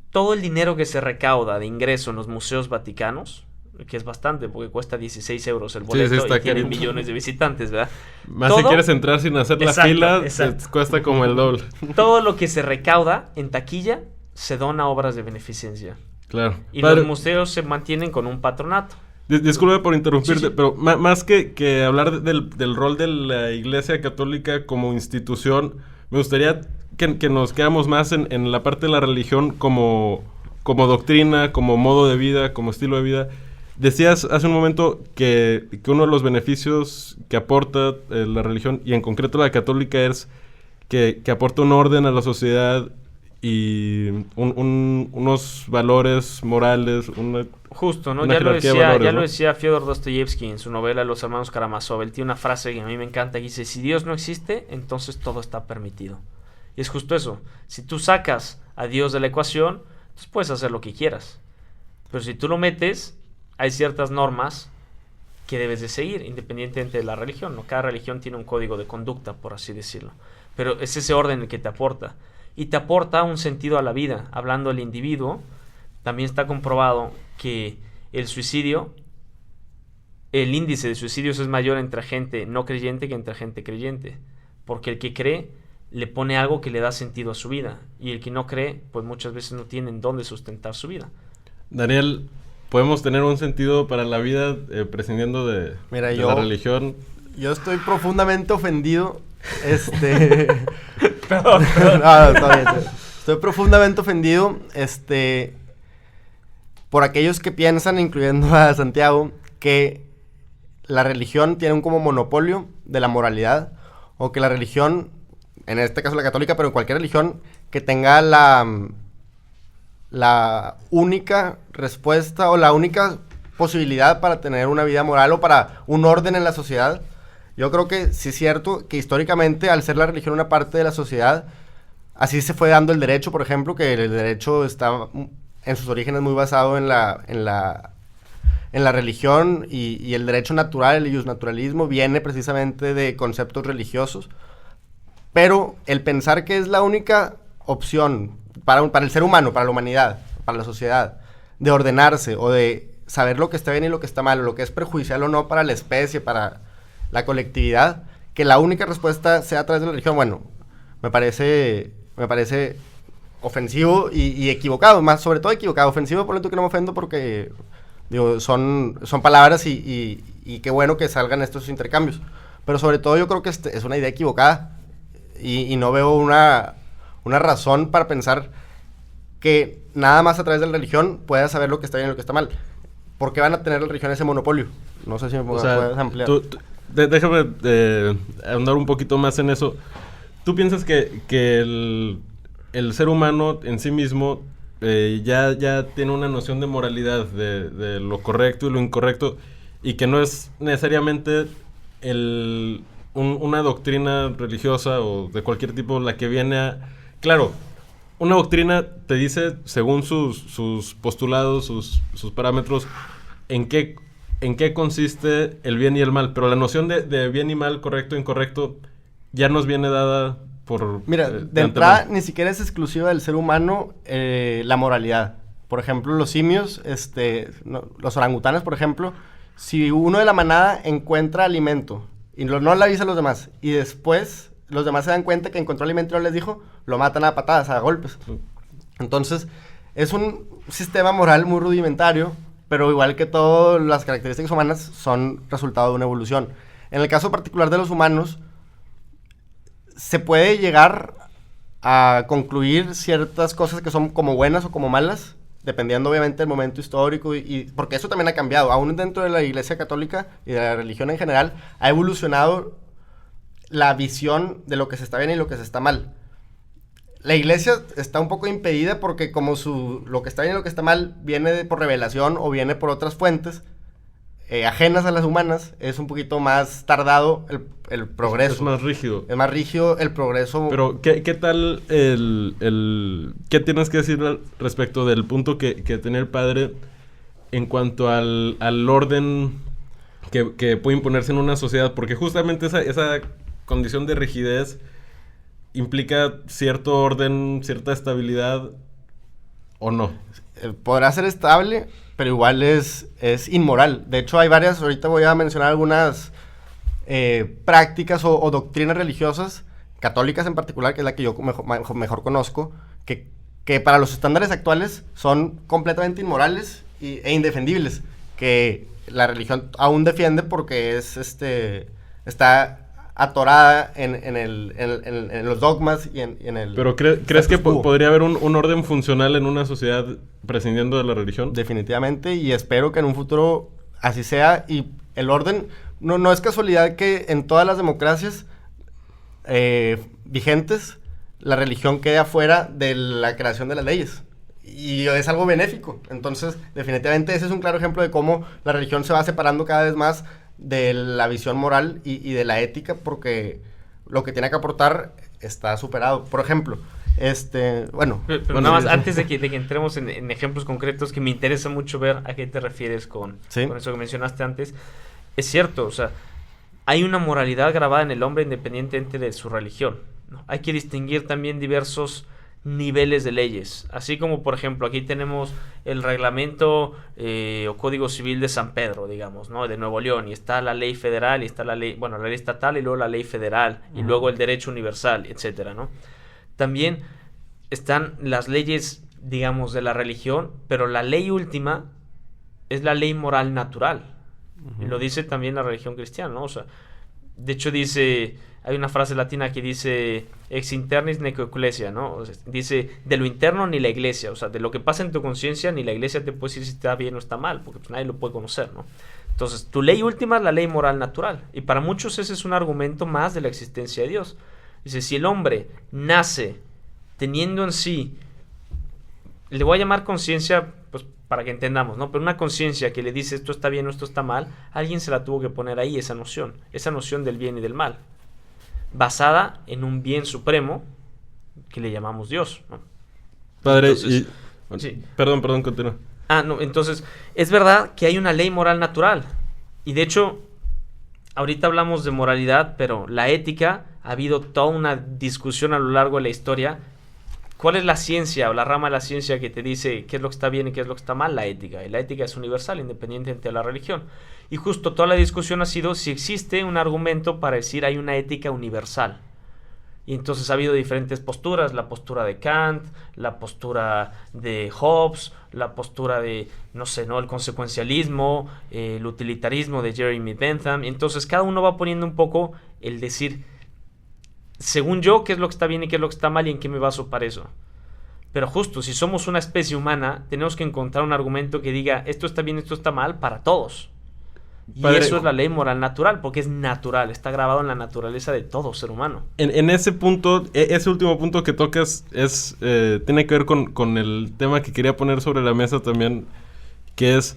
Todo el dinero que se recauda de ingreso en los museos vaticanos, que es bastante, porque cuesta 16 euros el boleto, sí, y tienen millones de visitantes, ¿verdad? Más si quieres entrar sin hacer la fila, cuesta como el doble. Todo lo que se recauda en taquilla se dona a obras de beneficencia. Claro. Y los museos se mantienen con un patronato. Disculpe por interrumpirte, Sí. pero más que hablar del rol de la Iglesia Católica como institución, me gustaría que nos quedamos más en la parte de la religión como doctrina, como modo de vida, como estilo de vida. Decías hace un momento que uno de los beneficios que aporta la religión, y en concreto la católica, es que aporta un orden a la sociedad y unos valores morales, Justo, ¿no? una Ya lo jerarquía de valores, ya ¿no? lo decía Fyodor Dostoyevsky en su novela Los hermanos Karamazov. Él tiene una frase que a mí me encanta, que dice: si Dios no existe, entonces todo está permitido. Y es justo eso. Si tú sacas a Dios de la ecuación, entonces puedes hacer lo que quieras. Pero si tú lo metes, hay ciertas normas que debes de seguir, independientemente de la religión, ¿no? Cada religión tiene un código de conducta, por así decirlo. Pero es ese orden el que te aporta. Y te aporta un sentido a la vida. Hablando del individuo, también está comprobado que el suicidio, el índice de suicidios es mayor entre gente no creyente que entre gente creyente. Porque el que cree le pone algo que le da sentido a su vida. Y el que no cree, pues muchas veces no tiene en dónde sustentar su vida. Daniel, ¿podemos tener un sentido para la vida prescindiendo de la religión? Yo estoy profundamente ofendido. Perdón. No, está bien. Estoy profundamente ofendido, por aquellos que piensan, incluyendo a Santiago, que la religión tiene como monopolio de la moralidad, o que la religión en este caso la católica, pero en cualquier religión, que tenga la única respuesta o la única posibilidad para tener una vida moral o para un orden en la sociedad. Yo creo que sí es cierto que históricamente, al ser la religión una parte de la sociedad, así se fue dando el derecho, por ejemplo, que el derecho está en sus orígenes muy basado en la religión, y el derecho natural, el iusnaturalismo, viene precisamente de conceptos religiosos. Pero el pensar que es la única opción para el ser humano, para la humanidad, para la sociedad, de ordenarse o de saber lo que está bien y lo que está mal, o lo que es perjudicial o no para la especie, para la colectividad, que la única respuesta sea a través de la religión, bueno, me parece ofensivo y equivocado, más sobre todo equivocado. Ofensivo, por lo tanto, que no me ofendo porque, digo, son palabras y qué bueno que salgan estos intercambios. Pero sobre todo yo creo que es una idea equivocada y no veo una razón para pensar que nada más a través de la religión puedas saber lo que está bien y lo que está mal. ¿Por qué van a tener la religión ese monopolio? No sé si me puedes ampliar. Déjame ahondar un poquito más en eso. ¿Tú piensas que el ser humano en sí mismo ya tiene una noción de moralidad, de lo correcto y lo incorrecto, y que no es necesariamente una doctrina religiosa o de cualquier tipo la que viene a... Claro, una doctrina te dice, según sus postulados, sus parámetros, en qué consiste el bien y el mal, pero la noción de bien y mal, correcto e incorrecto, ya nos viene dada por... Mira, de entrada ni siquiera es exclusiva del ser humano la moralidad. Por ejemplo, los simios, los orangutanes, por ejemplo, si uno de la manada encuentra alimento y no le avisa a los demás, y después los demás se dan cuenta que encontró alimento y no les dijo, lo matan a patadas, a golpes. Entonces, es un sistema moral muy rudimentario, pero igual que todas las características humanas, son resultado de una evolución. En el caso particular de los humanos, se puede llegar a concluir ciertas cosas que son como buenas o como malas, dependiendo obviamente del momento histórico, y porque eso también ha cambiado. Aún dentro de la Iglesia Católica y de la religión en general, ha evolucionado la visión de lo que se está bien y lo que se está mal. La Iglesia está un poco impedida porque como lo que está bien y lo que está mal viene por revelación o viene por otras fuentes ajenas a las humanas, es un poquito más tardado el progreso. Es más rígido. Es más rígido el progreso. Pero, ¿qué tal qué tienes que decir respecto del punto que tenía el padre en cuanto al orden que puede imponerse en una sociedad? Porque justamente esa condición de rigidez implica cierto orden, cierta estabilidad, ¿o no? Podrá ser estable, pero igual es inmoral. De hecho, hay varias, ahorita voy a mencionar algunas prácticas o doctrinas religiosas, católicas en particular, que es la que yo mejor conozco, que para los estándares actuales son completamente inmorales e indefendibles, que la religión aún defiende porque está atorada en los dogmas y en el... ¿Pero crees que podría haber un orden funcional en una sociedad prescindiendo de la religión? Definitivamente, y espero que en un futuro así sea. Y el orden, no es casualidad que en todas las democracias vigentes, la religión quede afuera de la creación de las leyes. Y es algo benéfico. Entonces, definitivamente ese es un claro ejemplo de cómo la religión se va separando cada vez más de la visión moral y de la ética, porque lo que tiene que aportar está superado. Por ejemplo, pero nada más, antes de que entremos en ejemplos concretos, que me interesa mucho ver a qué te refieres con eso que mencionaste antes. Es cierto, o sea, hay una moralidad grabada en el hombre independientemente de su religión, ¿no? Hay que distinguir también diversos niveles de leyes, así como por ejemplo aquí tenemos el reglamento o código civil de San Pedro, digamos, ¿no? De Nuevo León, y está la ley federal y está la ley estatal y luego la ley federal y luego el derecho universal, etcétera, ¿no? También están las leyes, digamos, de la religión, pero la ley última es la ley moral natural, y lo dice también la religión cristiana, ¿no? O sea, de hecho dice, hay una frase latina que dice ex internis nec ecclesia, ¿no? O sea, dice, de lo interno ni la iglesia, o sea, de lo que pasa en tu conciencia ni la iglesia te puede decir si está bien o está mal, porque pues nadie lo puede conocer, ¿no? Entonces, tu ley última es la ley moral natural, y para muchos ese es un argumento más de la existencia de Dios. Dice, si el hombre nace teniendo en sí, le voy a llamar conciencia, pues para que entendamos, ¿no? Pero una conciencia que le dice esto está bien o esto está mal, alguien se la tuvo que poner ahí, esa noción del bien y del mal, basada en un bien supremo que le llamamos Dios, ¿no? Padre, Entonces, sí. Perdón, continúa. No, entonces, es verdad que hay una ley moral natural. Y de hecho, ahorita hablamos de moralidad, pero la ética, ha habido toda una discusión a lo largo de la historia. ¿Cuál es la ciencia o la rama de la ciencia que te dice qué es lo que está bien y qué es lo que está mal? La ética. Y la ética es universal, independientemente de la religión. Y justo toda la discusión ha sido si existe un argumento para decir hay una ética universal. Y entonces ha habido diferentes posturas, la postura de Kant, la postura de Hobbes, la postura de, no sé, ¿no? El consecuencialismo, el utilitarismo de Jeremy Bentham. Entonces cada uno va poniendo un poco el decir, según yo, qué es lo que está bien y qué es lo que está mal y en qué me baso para eso. Pero justo, si somos una especie humana, tenemos que encontrar un argumento que diga, esto está bien, esto está mal para todos. Y Padre, eso es la ley moral natural, porque es natural, está grabado en la naturaleza de todo ser humano. En ese punto, ese último punto que tocas tiene que ver con el tema que quería poner sobre la mesa también, que es,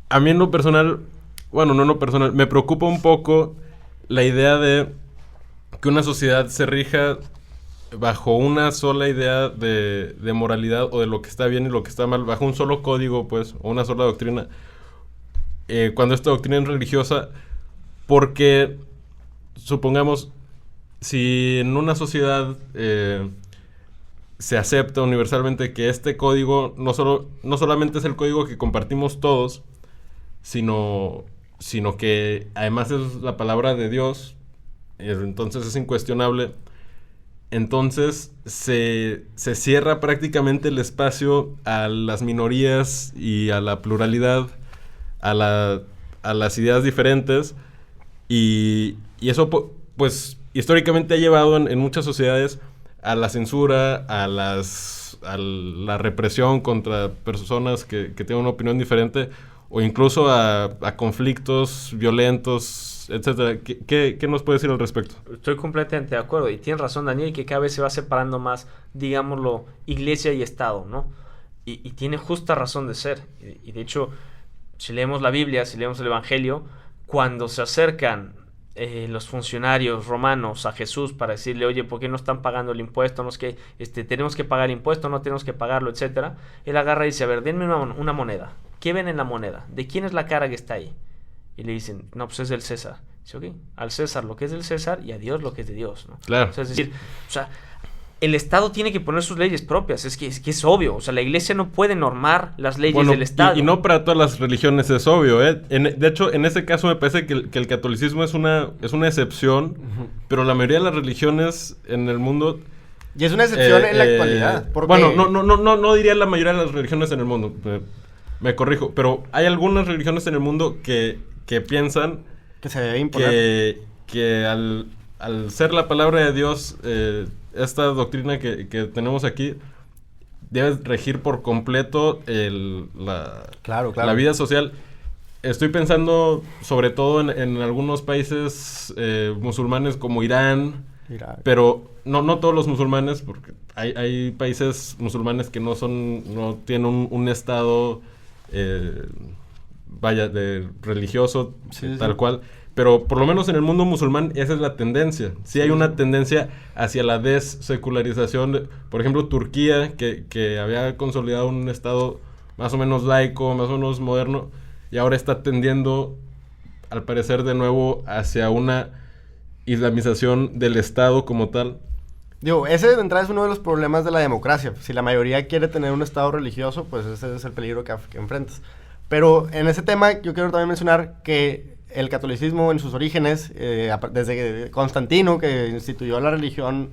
a mí en lo personal, bueno, no en lo personal, me preocupa un poco la idea de que una sociedad se rija bajo una sola idea de moralidad o de lo que está bien y lo que está mal, bajo un solo código, pues, o una sola doctrina. Cuando esta doctrina es religiosa, porque supongamos, si en una sociedad se acepta universalmente que este código no solamente es el código que compartimos todos, sino que además es la palabra de Dios, entonces es incuestionable, entonces se cierra prácticamente el espacio a las minorías y a la pluralidad, a las ideas diferentes, y eso pues históricamente ha llevado en muchas sociedades a la censura, a la represión contra personas que tienen una opinión diferente, o incluso a conflictos violentos, etcétera. ¿Qué nos puede decir al respecto? Estoy completamente de acuerdo, y tienes razón, Daniel, que cada vez se va separando más, digámoslo, iglesia y Estado, ¿no? Y tiene justa razón de ser, y de hecho, si leemos la Biblia, si leemos el Evangelio, cuando se acercan los funcionarios romanos a Jesús para decirle, oye, ¿por qué no están pagando el impuesto? Tenemos que pagar el impuesto, no tenemos que pagarlo, etcétera. Él agarra y dice, a ver, denme una moneda. ¿Qué ven en la moneda? ¿De quién es la cara que está ahí? Y le dicen, no, pues es del César. Dice, ok, al César lo que es del César y a Dios lo que es de Dios, ¿no? Claro. O sea, es decir, el Estado tiene que poner sus leyes propias, es que es obvio, o sea, la iglesia no puede normar las leyes del Estado. Y no para todas las religiones es obvio, ¿eh? De hecho, en ese caso me parece que el catolicismo es una excepción, pero la mayoría de las religiones en el mundo... Y es una excepción en la actualidad. Porque... Bueno, no diría la mayoría de las religiones en el mundo, me corrijo, pero hay algunas religiones en el mundo que piensan que se debe imponer. Que al ser la palabra de Dios... esta doctrina que tenemos aquí debe regir por completo la vida social. Estoy pensando sobre todo en algunos países musulmanes como Irán, pero no todos los musulmanes, porque hay países musulmanes que no tienen un estado religioso, tal cual. Pero por lo menos en el mundo musulmán esa es la tendencia. Sí hay una tendencia hacia la dessecularización. Por ejemplo, Turquía, que había consolidado un estado más o menos laico, más o menos moderno, y ahora está tendiendo, al parecer, de nuevo hacia una islamización del estado como tal. Digo, ese de entrada es uno de los problemas de la democracia. Si la mayoría quiere tener un estado religioso, pues ese es el peligro que enfrentas. Pero en ese tema yo quiero también mencionar que el catolicismo en sus orígenes, desde Constantino, que instituyó la religión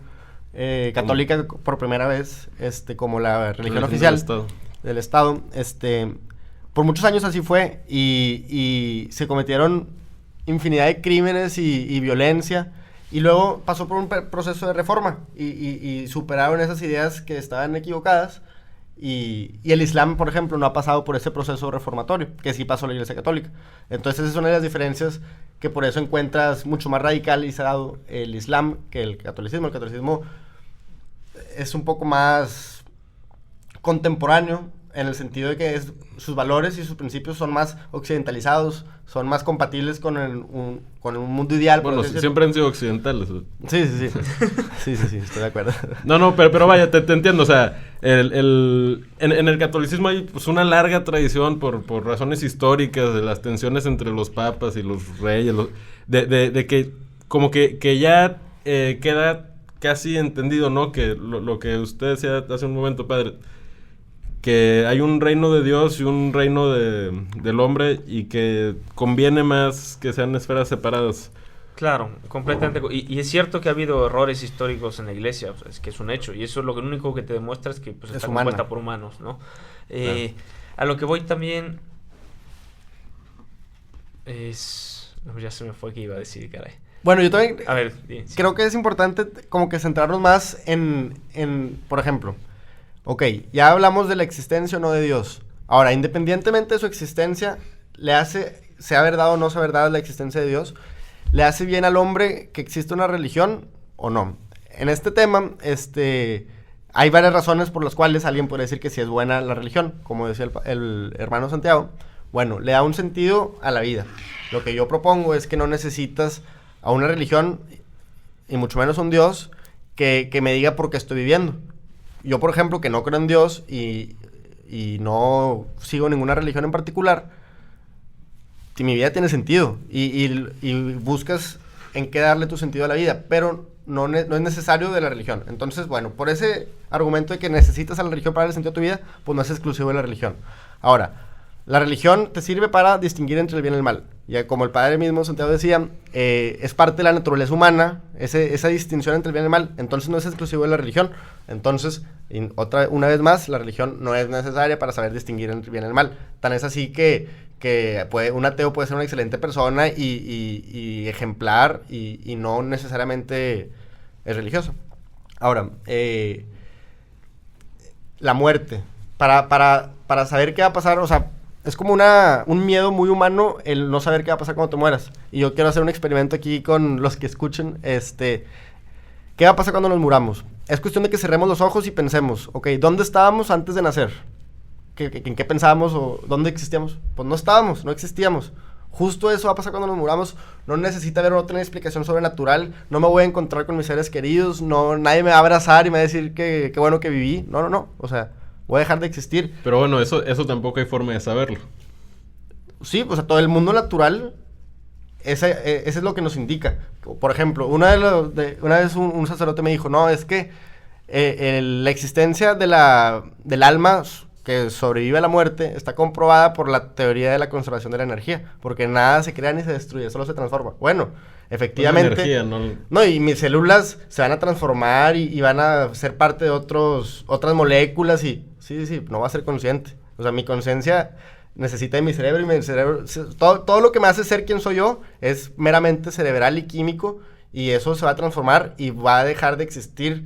católica por primera vez, como la religión oficial del Estado, por muchos años así fue, y se cometieron infinidad de crímenes y violencia, y luego pasó por un proceso de reforma, y superaron esas ideas que estaban equivocadas, y el Islam, por ejemplo, no ha pasado por ese proceso reformatorio, que sí pasó la Iglesia Católica. Entonces, esa es una de las diferencias que por eso encuentras mucho más radicalizado el Islam que el catolicismo. El catolicismo es un poco más contemporáneo, en el sentido de que sus valores y sus principios son más occidentalizados, son más compatibles con un mundo ideal. Bueno, siempre han sido occidentales. Sí. Sí, estoy de acuerdo. No, pero vaya, te entiendo. O sea, en el catolicismo hay pues una larga tradición por razones históricas de las tensiones entre los papas y los reyes, de que como que ya queda casi entendido, ¿no? Que lo que usted decía hace un momento, padre, que hay un reino de Dios y un reino del hombre y que conviene más que sean esferas separadas. Claro, completamente. Y es cierto que ha habido errores históricos en la iglesia, o sea, es que es un hecho. Y eso es lo único que te demuestra es que pues, está compuesta por humanos, ¿no? Claro. A lo que voy también es... No, ya se me fue que iba a decir, caray. Bueno, yo también a ver, sí. Creo que es importante como que centrarnos más en por ejemplo, ok, ya hablamos de la existencia o no de Dios. Ahora, independientemente de su existencia, sea verdad o no sea verdad la existencia de Dios, ¿le hace bien al hombre que existe una religión o no? En este tema, hay varias razones por las cuales alguien puede decir que sí es buena la religión, como decía el hermano Santiago. Bueno, le da un sentido a la vida. Lo que yo propongo es que no necesitas a una religión, y mucho menos a un Dios, que me diga por qué estoy viviendo. Yo, por ejemplo, que no creo en Dios y no sigo ninguna religión en particular, mi vida tiene sentido y buscas en qué darle tu sentido a la vida, pero no es necesario de la religión. Entonces, bueno, por ese argumento de que necesitas a la religión para darle sentido a tu vida, pues no es exclusivo de la religión. Ahora, la religión te sirve para distinguir entre el bien y el mal. Ya como el padre mismo Santiago decía, es parte de la naturaleza humana, esa distinción entre el bien y el mal. Entonces no es exclusivo de la religión. Entonces, una vez más, la religión no es necesaria para saber distinguir entre el bien y el mal. Tan es así que un ateo puede ser una excelente persona y ejemplar y no necesariamente es religioso. Ahora, la muerte. Para saber qué va a pasar, o sea, es como un miedo muy humano el no saber qué va a pasar cuando te mueras. Y yo quiero hacer un experimento aquí con los que escuchen. ¿Qué va a pasar cuando nos muramos? Es cuestión de que cerremos los ojos y pensemos, ok, ¿dónde estábamos antes de nacer? ¿En qué pensábamos o dónde existíamos? Pues no estábamos, no existíamos. Justo eso va a pasar cuando nos muramos. No necesita haber otra explicación sobrenatural. No me voy a encontrar con mis seres queridos. Nadie me va a abrazar y me va a decir que qué bueno que viví. No. O sea, voy a dejar de existir. Pero bueno, eso tampoco hay forma de saberlo. Sí, o sea, todo el mundo natural, ese es lo que nos indica. Por ejemplo, una vez un sacerdote me dijo, no, es que la existencia del alma que sobrevive a la muerte está comprobada por la teoría de la conservación de la energía, porque nada se crea ni se destruye, solo se transforma. Bueno, efectivamente. Energía, no, y mis células se van a transformar y van a ser parte de otras moléculas y sí, no va a ser consciente. O sea, mi conciencia necesita de mi cerebro y mi cerebro, todo lo que me hace ser quien soy yo es meramente cerebral y químico, y eso se va a transformar y va a dejar de existir.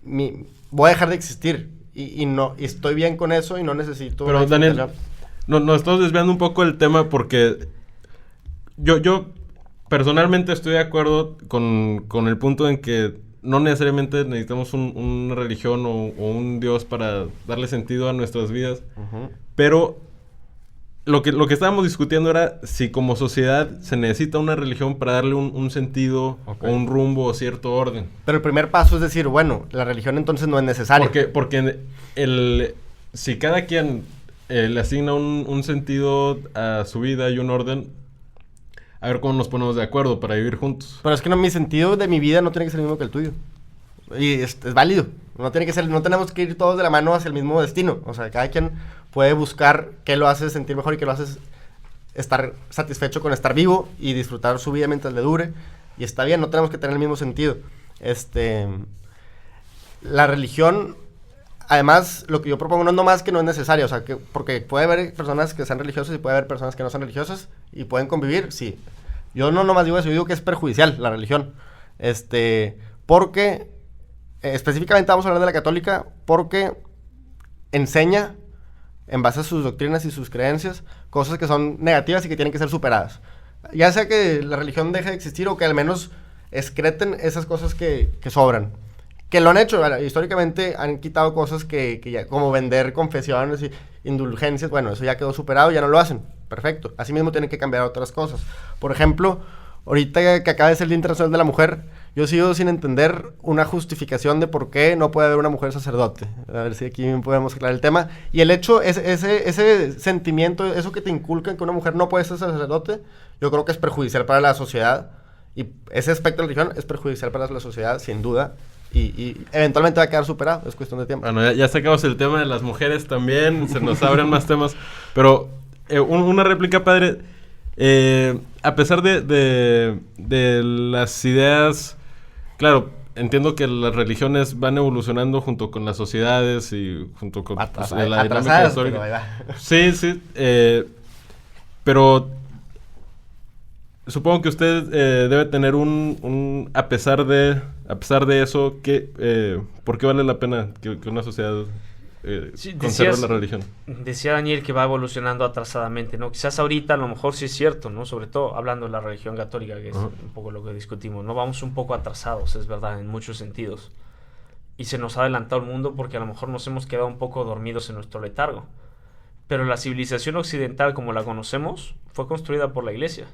Voy a dejar de existir. Y estoy bien con eso y no necesito... Pero Daniel, nos estamos desviando un poco del tema porque yo personalmente estoy de acuerdo con el punto en que no necesariamente necesitamos una religión o un Dios para darle sentido a nuestras vidas. Uh-huh. Pero lo que estábamos discutiendo era si como sociedad se necesita una religión para darle un sentido, okay, o un rumbo o cierto orden. Pero el primer paso es decir, bueno, la religión entonces no es necesaria. Porque si cada quien le asigna un sentido a su vida y un orden, a ver cómo nos ponemos de acuerdo para vivir juntos. Pero es que mi sentido de mi vida no tiene que ser el mismo que el tuyo. Y es válido. No tenemos que ir todos de la mano hacia el mismo destino. O sea, cada quien puede buscar qué lo hace sentir mejor y qué lo hace estar satisfecho con estar vivo y disfrutar su vida mientras le dure. Y está bien, no tenemos que tener el mismo sentido. La religión, además, lo que yo propongo no es nomás que no es necesario. O sea, porque puede haber personas que sean religiosas y puede haber personas que no sean religiosas y pueden convivir, sí. Yo no nomás digo eso, yo digo que es perjudicial la religión. Porque... específicamente vamos a hablar de la católica porque enseña, en base a sus doctrinas y sus creencias, cosas que son negativas y que tienen que ser superadas. Ya sea que la religión deje de existir o que al menos excreten esas cosas que sobran. Que lo han hecho, históricamente han quitado cosas que ya, como vender confesiones y indulgencias, bueno, eso ya quedó superado, ya no lo hacen. Perfecto. Asimismo tienen que cambiar otras cosas. Por ejemplo, ahorita que acaba de ser el Día Internacional de la Mujer, yo sigo sin entender una justificación de por qué no puede haber una mujer sacerdote. A ver si aquí podemos aclarar el tema. Y el hecho, ese sentimiento, eso que te inculcan que una mujer no puede ser sacerdote, yo creo que es perjudicial para la sociedad. Y ese aspecto de la religión es perjudicial para la sociedad, sin duda. Y eventualmente va a quedar superado, es cuestión de tiempo. Bueno, ya sacamos el tema de las mujeres también, se nos abren más temas. Pero una réplica, padre. A pesar de las ideas, claro, entiendo que las religiones van evolucionando junto con las sociedades y junto con pues, la dinámica histórica. Sí, pero supongo que usted debe tener a pesar de eso, ¿por qué vale la pena que una sociedad conserve la religión? Decía Daniel que va evolucionando atrasadamente, ¿no? Quizás ahorita a lo mejor sí es cierto, ¿no? Sobre todo hablando de la religión católica, que es un poco lo que discutimos, ¿no? Vamos un poco atrasados, es verdad, en muchos sentidos. Y se nos ha adelantado el mundo porque a lo mejor nos hemos quedado un poco dormidos en nuestro letargo. Pero la civilización occidental como la conocemos fue construida por la Iglesia.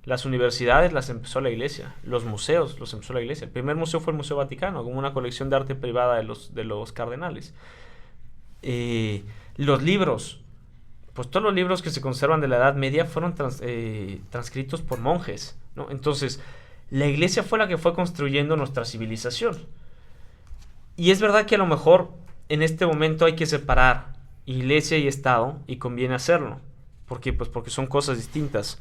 Las universidades las empezó la Iglesia, los museos los empezó la Iglesia. El primer museo fue el Museo Vaticano, como una colección de arte privada de los cardenales. Los libros, pues todos los libros que se conservan de la Edad Media fueron transcritos por monjes, ¿no? Entonces, la Iglesia fue la que fue construyendo nuestra civilización. Y es verdad que a lo mejor en este momento hay que separar Iglesia y Estado, y conviene hacerlo. ¿Por qué? Pues porque son cosas distintas.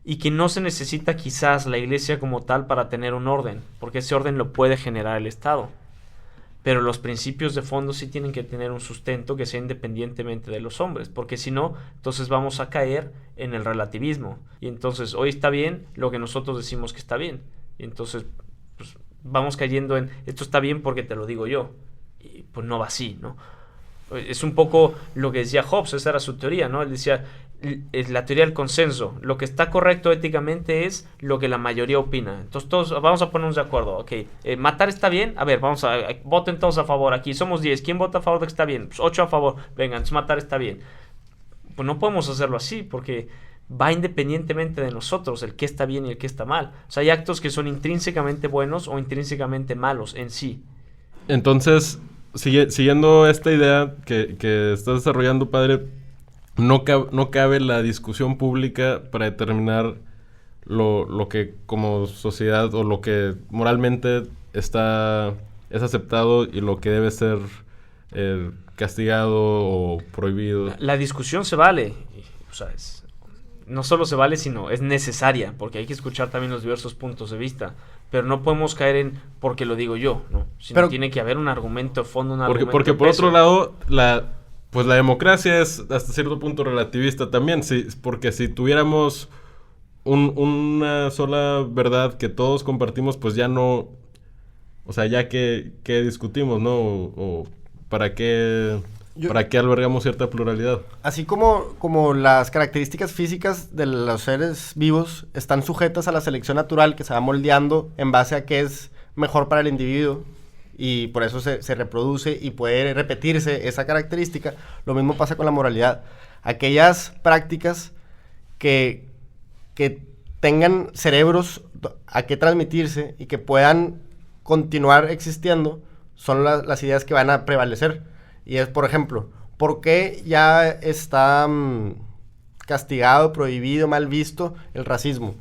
Y que no se necesita quizás la Iglesia como tal para tener un orden, porque ese orden lo puede generar el Estado. Pero los principios de fondo sí tienen que tener un sustento que sea independientemente de los hombres, porque si no, entonces vamos a caer en el relativismo. Y entonces hoy está bien lo que nosotros decimos que está bien. Y entonces pues, vamos cayendo en esto está bien porque te lo digo yo. Y pues no va así, ¿no? Es un poco lo que decía Hobbes, esa era su teoría, ¿no? Él decía, es la teoría del consenso. Lo que está correcto éticamente es lo que la mayoría opina. Entonces todos vamos a ponernos de acuerdo. Ok, matar está bien. A ver, voten todos a favor. Aquí somos 10. ¿Quién vota a favor de que está bien? Pues 8 a favor. Venga, entonces matar está bien. Pues no podemos hacerlo así porque va independientemente de nosotros el que está bien y el que está mal. O sea, hay actos que son intrínsecamente buenos o intrínsecamente malos en sí. Entonces, siguiendo esta idea que estás desarrollando, padre, no cabe la discusión pública para determinar lo que como sociedad o lo que moralmente es aceptado y lo que debe ser castigado o prohibido. La discusión se vale, o sea, no solo se vale, sino es necesaria, porque hay que escuchar también los diversos puntos de vista. Pero no podemos caer en porque lo digo yo, ¿no? Sino tiene que haber un argumento de fondo, porque por otro lado, la democracia es hasta cierto punto relativista también. Porque si tuviéramos una sola verdad que todos compartimos, pues ya no... O sea, ya que discutimos, ¿no? O ¿para qué albergamos cierta pluralidad? Así como las características físicas de los seres vivos están sujetas a la selección natural que se va moldeando en base a qué es mejor para el individuo y por eso se reproduce y puede repetirse esa característica, lo mismo pasa con la moralidad. Aquellas prácticas que tengan cerebros a qué transmitirse y que puedan continuar existiendo son las ideas que van a prevalecer. Y es, por ejemplo, ¿por qué ya está castigado, prohibido, mal visto el racismo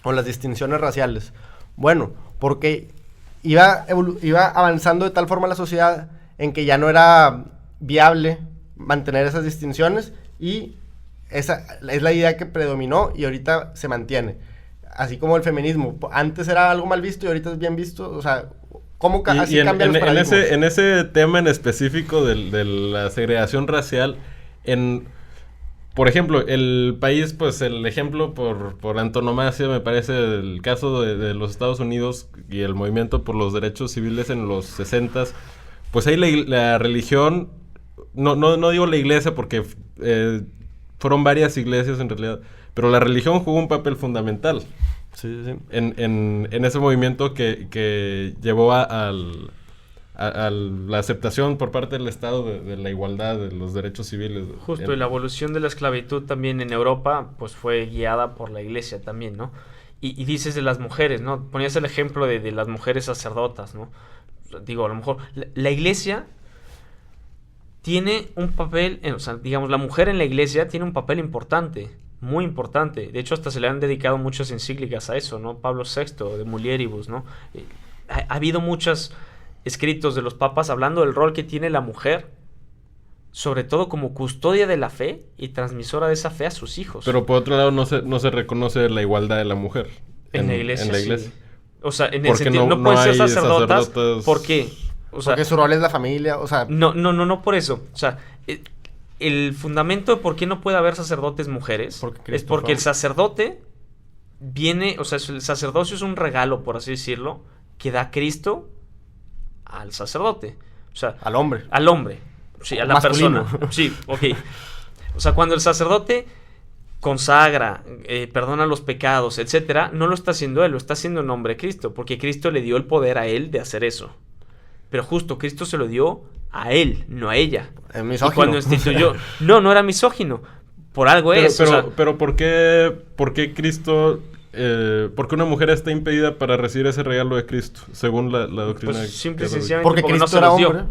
o las distinciones raciales? Bueno, porque iba avanzando de tal forma la sociedad en que ya no era viable mantener esas distinciones y esa es la idea que predominó y ahorita se mantiene. Así como el feminismo, antes era algo mal visto y ahorita es bien visto, o sea... ¿Cómo así cambian los paradigmas? En ese tema en específico de la segregación racial, por ejemplo, el país, pues el ejemplo por antonomasia me parece el caso de los Estados Unidos y el movimiento por los derechos civiles en los 60s, pues ahí la religión no digo la iglesia porque fueron varias iglesias en realidad, pero la religión jugó un papel fundamental en ese movimiento que llevó a la aceptación por parte del Estado de la igualdad, de los derechos civiles. Justo, y la evolución de la esclavitud también en Europa, pues fue guiada por la iglesia también, ¿no? Y dices de las mujeres, ¿no? Ponías el ejemplo de las mujeres sacerdotas, ¿no? Digo, a lo mejor la iglesia tiene un papel, o sea, digamos, la mujer en la iglesia tiene un papel importante, muy importante. De hecho, hasta se le han dedicado muchas encíclicas a eso, ¿no? Pablo VI, de Mulieribus, ¿no? Ha habido muchos escritos de los papas hablando del rol que tiene la mujer, sobre todo como custodia de la fe y transmisora de esa fe a sus hijos. Pero por otro lado no se reconoce la igualdad de la mujer en la iglesia. En la iglesia. Sí. O sea, en el porque sentido, no pueden ser sacerdotas. ¿Por qué? O sea, porque su rol es la familia, o sea... No por eso. O sea, el fundamento de por qué no puede haber sacerdotes mujeres es porque el sacerdote viene, o sea, el sacerdocio es un regalo, por así decirlo, que da Cristo al sacerdote. O sea, al hombre. Al hombre. Sí, a la masculino. persona. Sí, ok. O sea, cuando el sacerdote consagra, perdona los pecados, etcétera, no lo está haciendo él, lo está haciendo en nombre de Cristo, porque Cristo le dio el poder a él de hacer eso. Pero justo Cristo se lo dio a él, no a ella. Es misógino. Y cuando instituyó... No era misógino. Por algo es. Pero ¿por qué Cristo... ¿por qué una mujer está impedida para recibir ese regalo de Cristo, según la doctrina? Pues simple y sencillamente porque Cristo no se era los dio. hombre.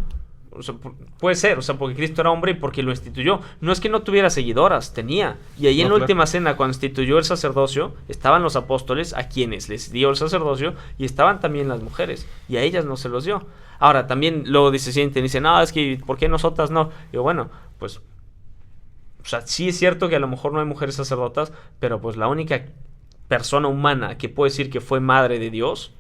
O sea, puede ser, o sea, porque Cristo era hombre y porque lo instituyó. No es que no tuviera seguidoras, tenía. Y ahí en la última cena, cuando instituyó el sacerdocio, estaban los apóstoles a quienes les dio el sacerdocio y estaban también las mujeres. Y a ellas no se los dio. Ahora, también luego dicen, no, es que ¿por qué nosotras no? Digo, bueno, pues, o sea, sí es cierto que a lo mejor no hay mujeres sacerdotas, pero pues la única persona humana que puede decir que fue madre de Dios,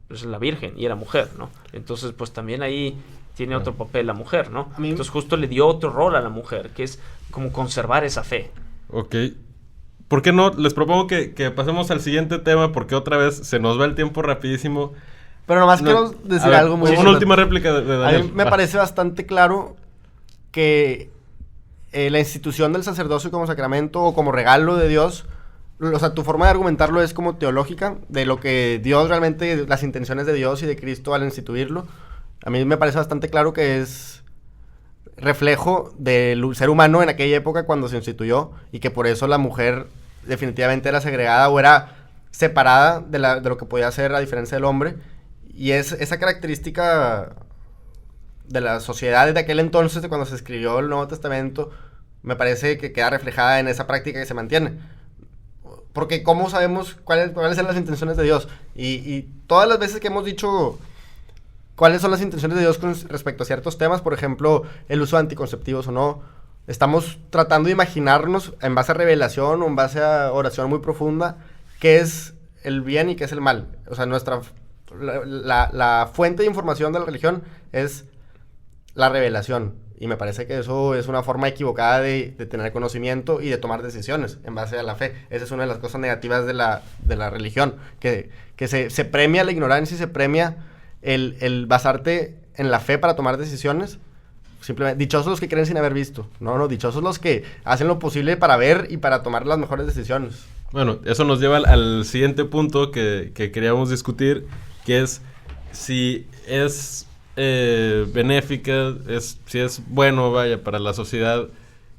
pues es la Virgen, y era mujer, ¿no? Entonces, pues también ahí tiene otro papel la mujer, ¿no? Entonces justo le dio otro rol a la mujer, que es como conservar esa fe. Ok. ¿Por qué no? Les propongo que pasemos al siguiente tema, porque otra vez se nos va el tiempo rapidísimo. Pero nomás quiero decir algo muy una última réplica de Daniel. A mí me parece bastante claro que la institución del sacerdocio como sacramento o como regalo de Dios, o sea, tu forma de argumentarlo es como teológica, de lo que Dios realmente, las intenciones de Dios y de Cristo al instituirlo. A mí me parece bastante claro que es reflejo del ser humano en aquella época cuando se instituyó y que por eso la mujer definitivamente era segregada o era separada de lo que podía hacer a diferencia del hombre. Y es esa característica de la sociedad de aquel entonces, de cuando se escribió el Nuevo Testamento, me parece que queda reflejada en esa práctica que se mantiene. Porque ¿cómo sabemos cuáles son las intenciones de Dios? Y todas las veces que hemos dicho cuáles son las intenciones de Dios con respecto a ciertos temas, por ejemplo, el uso de anticonceptivos o no, estamos tratando de imaginarnos en base a revelación o en base a oración muy profunda qué es el bien y qué es el mal. O sea, la fuente de información de la religión es la revelación. Y me parece que eso es una forma equivocada de tener conocimiento y de tomar decisiones en base a la fe. Esa es una de las cosas negativas de la religión, que se premia la ignorancia y se premia el basarte en la fe para tomar decisiones. Simplemente, dichosos los que creen sin haber visto. No, dichosos los que hacen lo posible para ver y para tomar las mejores decisiones. Bueno, eso nos lleva al siguiente punto que queríamos discutir, que es si es benéfica, si es bueno, vaya, para la sociedad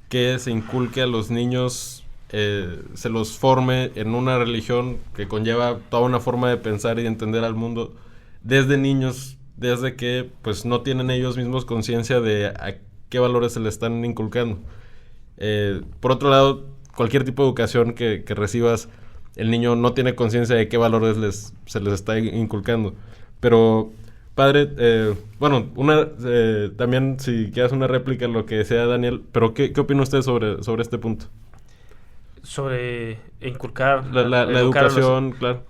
que se inculque a los niños, se los forme en una religión que conlleva toda una forma de pensar y de entender al mundo desde niños, desde que pues no tienen ellos mismos conciencia de a qué valores se les están inculcando. Por otro lado, cualquier tipo de educación que recibas, el niño no tiene conciencia de qué valores se les está inculcando. Pero, padre, también si quieres una réplica a lo que decía Daniel, pero ¿qué opina usted sobre este punto? Sobre inculcar la educación, claro.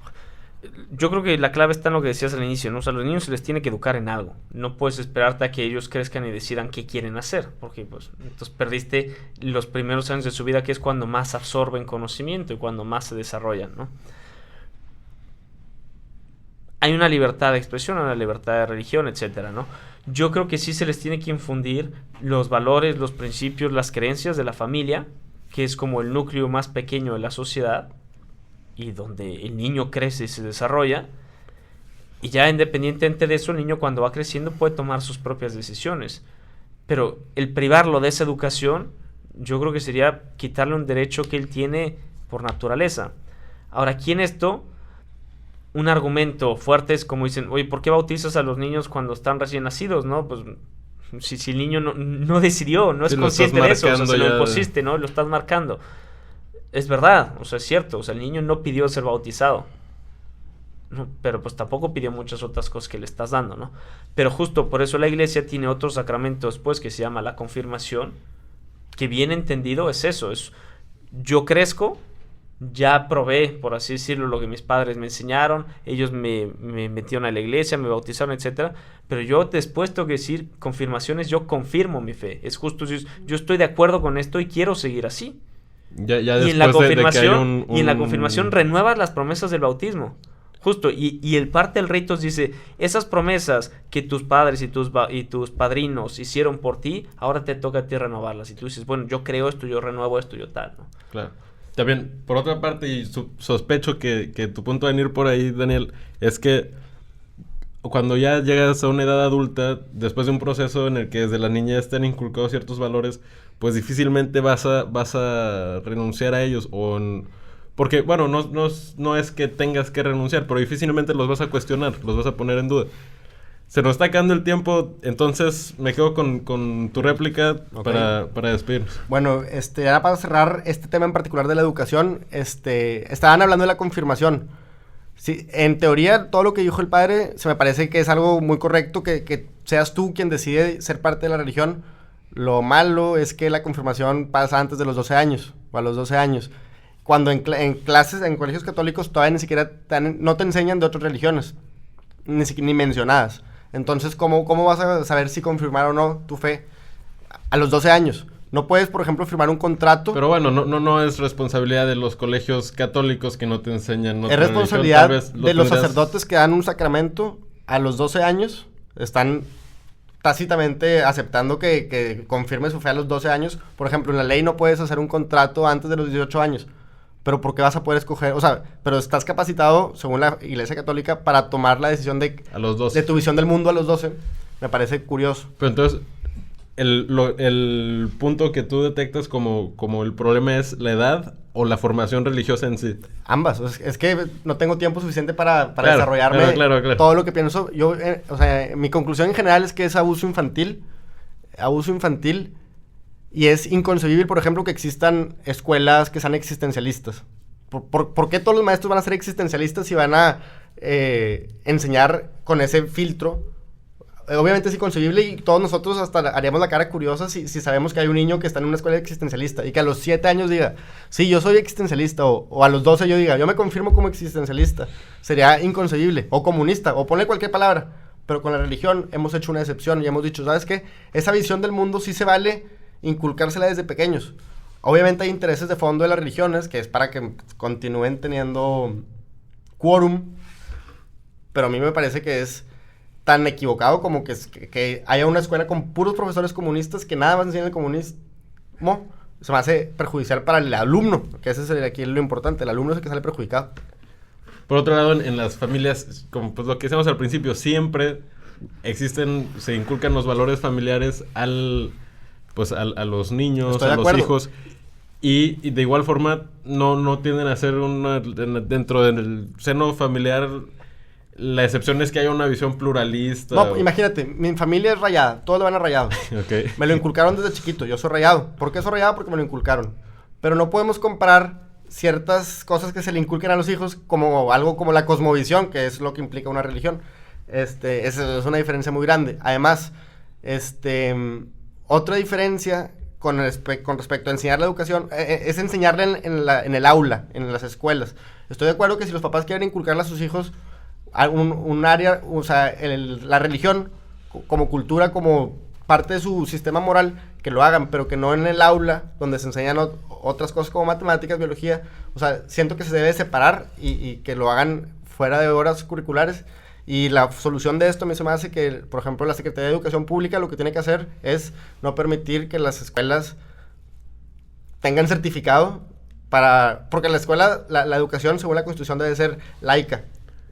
Yo creo que la clave está en lo que decías al inicio, ¿no? O sea, a los niños se les tiene que educar en algo. No puedes esperarte a que ellos crezcan y decidan qué quieren hacer, porque pues entonces perdiste los primeros años de su vida, que es cuando más absorben conocimiento y cuando más se desarrollan, ¿no? hay una libertad de expresión, una libertad de religión, etcétera, ¿no? Yo creo que sí se les tiene que infundir los valores, los principios, las creencias de la familia, que es como el núcleo más pequeño de la sociedad y donde el niño crece y se desarrolla. Y ya independientemente de eso, el niño cuando va creciendo puede tomar sus propias decisiones. Pero el privarlo de esa educación, yo creo que sería quitarle un derecho que él tiene por naturaleza. Ahora, aquí en esto, un argumento fuerte es como dicen, oye, ¿por qué bautizas a los niños cuando están recién nacidos, no? Pues si el niño no decidió, no es consciente de eso, o sea, se lo impusiste, ¿no? Lo estás marcando. Es verdad, o sea, es cierto, o sea, el niño no pidió ser bautizado, ¿no? Pero pues tampoco pidió muchas otras cosas que le estás dando, ¿no? Pero justo por eso la iglesia tiene otro sacramento después que se llama la confirmación, que bien entendido es eso, es yo crezco, ya probé, por así decirlo, lo que mis padres me enseñaron, ellos me metieron a la iglesia, me bautizaron, etcétera, pero yo después tengo que decir confirmaciones, yo confirmo mi fe, es justo, yo estoy de acuerdo con esto y quiero seguir así. Ya y en la confirmación, y en la confirmación renuevas las promesas del bautismo. Justo, y el parte del ritos dice, esas promesas que tus padres y tus padrinos hicieron por ti, ahora te toca a ti renovarlas. Y tú dices, bueno, yo creo esto, yo renuevo esto, yo tal, ¿no? Claro. También, por otra parte, y sospecho que tu punto de venir por ahí, Daniel, es que cuando ya llegas a una edad adulta, después de un proceso en el que desde la niñez te han inculcado ciertos valores, pues difícilmente vas a renunciar a ellos porque, bueno, no es que tengas que renunciar, pero difícilmente los vas a cuestionar, los vas a poner en duda. Se nos está acabando el tiempo, entonces me quedo con tu réplica para despedirnos. Bueno, ya para cerrar este tema en particular de la educación, estaban hablando de la confirmación. Sí, en teoría, todo lo que dijo el padre, se me parece que es algo muy correcto, que seas tú quien decide ser parte de la religión. Lo malo es que la confirmación pasa antes de los 12 años, o a los 12 años. Cuando en clases, en colegios católicos, todavía ni siquiera no te enseñan de otras religiones, ni mencionadas. Entonces, ¿cómo vas a saber si confirmar o no tu fe a los 12 años? No puedes, por ejemplo, firmar un contrato. Pero bueno, no es responsabilidad de los colegios católicos que no te enseñan otra religión. Es responsabilidad de los sacerdotes que dan un sacramento a los 12 años. Están tácitamente aceptando que confirme su fe a los 12 años. Por ejemplo, en la ley no puedes hacer un contrato antes de los 18 años. Pero ¿por qué vas a poder escoger? O sea, pero estás capacitado, según la Iglesia Católica, para tomar la decisión a los 12. De tu visión del mundo a los 12. Me parece curioso. Pero entonces, el punto que tú detectas como el problema es la edad o la formación religiosa en sí. Ambas. Es que no tengo tiempo suficiente para desarrollarme claro. todo lo que pienso. Yo, mi conclusión en general es que es abuso infantil. Y es inconcebible, por ejemplo, que existan escuelas que sean existencialistas. ¿Por qué todos los maestros van a ser existencialistas y van a enseñar con ese filtro? Obviamente es inconcebible y todos nosotros hasta haríamos la cara curiosa si sabemos que hay un niño que está en una escuela existencialista y que a los 7 años diga, sí, yo soy existencialista, o a los 12 yo diga, yo me confirmo como existencialista. Sería inconcebible, o comunista, o ponle cualquier palabra. Pero con la religión hemos hecho una excepción y hemos dicho, ¿sabes qué? Esa visión del mundo sí se vale inculcársela desde pequeños. Obviamente hay intereses de fondo de las religiones, que es para que continúen teniendo quórum, pero a mí me parece que es tan equivocado como que haya una escuela con puros profesores comunistas que nada más enseñan el comunismo. Se me hace perjudicial para el alumno, que ese es aquí lo importante, el alumno es el que sale perjudicado. Por otro lado, en las familias, como pues lo que decíamos al principio, siempre se inculcan los valores familiares a los niños, a los hijos, y de igual forma no tienden a ser dentro del seno familiar. La excepción es que haya una visión pluralista. No, imagínate, mi familia es rayada, todos lo van a rayado. Okay. Me lo inculcaron desde chiquito, yo soy rayado. ¿Por qué soy rayado? Porque me lo inculcaron. Pero no podemos comparar ciertas cosas que se le inculquen a los hijos como algo como la cosmovisión, que es lo que implica una religión. Es una diferencia muy grande. Además, otra diferencia con respecto a enseñar la educación es enseñarla en el aula, en las escuelas. Estoy de acuerdo que si los papás quieren inculcarle a sus hijos un área, o sea, la religión como cultura, como parte de su sistema moral, que lo hagan, pero que no en el aula, donde se enseñan otras cosas como matemáticas, biología. O sea, siento que se debe separar y que lo hagan fuera de horas curriculares. Y la solución de esto a mí se me hace que, por ejemplo, la Secretaría de Educación Pública lo que tiene que hacer es no permitir que las escuelas tengan certificado porque la escuela, la educación según la Constitución debe ser laica.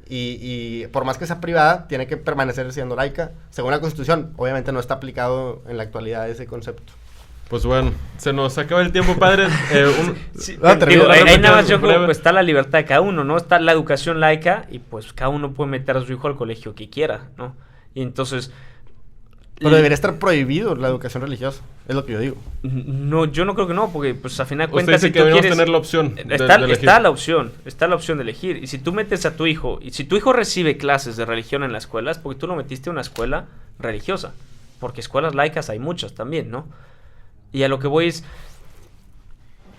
Y por más que sea privada, tiene que permanecer siendo laica, según la Constitución. Obviamente no está aplicado en la actualidad ese concepto. Pues bueno, se nos acaba el tiempo, padre. Sí, No, digo, termina, ahí nada más yo breve. creo pues está la libertad de cada uno, ¿no? Está la educación laica y pues cada uno puede meter a su hijo al colegio que quiera, ¿no? Y entonces... Pero debería estar prohibido la educación religiosa, es lo que yo digo. No, yo no creo que no, porque pues a final de Usted cuentas dice si que tú deberíamos quieres... tener la opción de Está elegir. está la opción de elegir. Y si tú metes a tu hijo, y si tu hijo recibe clases de religión en la escuela, es porque tú lo metiste a una escuela religiosa. Porque escuelas laicas hay muchas también, ¿no? Y a lo que voy es,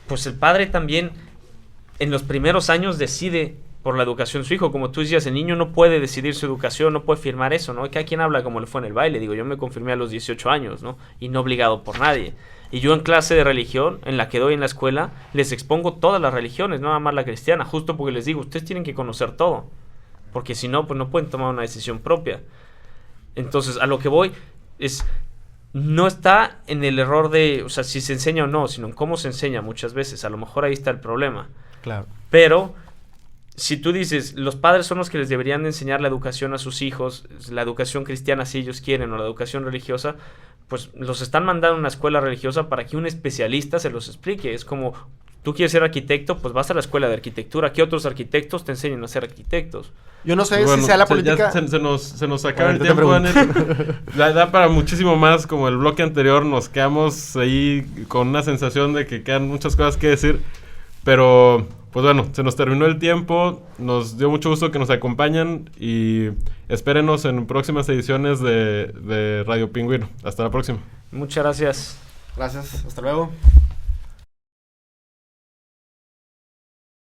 pues el padre también en los primeros años decide por la educación de su hijo. Como tú decías, el niño no puede decidir su educación, no puede firmar eso, ¿no? Cada quien habla como le fue en el baile. Digo, yo me confirmé a los 18 años, ¿no? Y no obligado por nadie. Y yo en clase de religión, en la que doy en la escuela, les expongo todas las religiones, no nada más la cristiana, justo porque les digo, ustedes tienen que conocer todo. Porque si no, pues no pueden tomar una decisión propia. Entonces, a lo que voy es... No está en el error de, o sea, si se enseña o no, sino en cómo se enseña muchas veces. A lo mejor ahí está el problema. Claro. Pero, si tú dices, los padres son los que les deberían de enseñar la educación a sus hijos, la educación cristiana si ellos quieren, o la educación religiosa, pues los están mandando a una escuela religiosa para que un especialista se los explique. Es como, tú quieres ser arquitecto, pues vas a la escuela de arquitectura. ¿Qué otros arquitectos te enseñan a ser arquitectos? Yo no sé Bueno, si sea la ya política... se nos acaba el Ahorita te tiempo, pregunto. Daniel. Da para muchísimo más, como el bloque anterior, nos quedamos ahí con una sensación de que quedan muchas cosas que decir, pero pues bueno, se nos terminó el tiempo, nos dio mucho gusto que nos acompañan y espérenos en próximas ediciones de Radio Pingüino. Hasta la próxima. Muchas gracias. Gracias, hasta luego.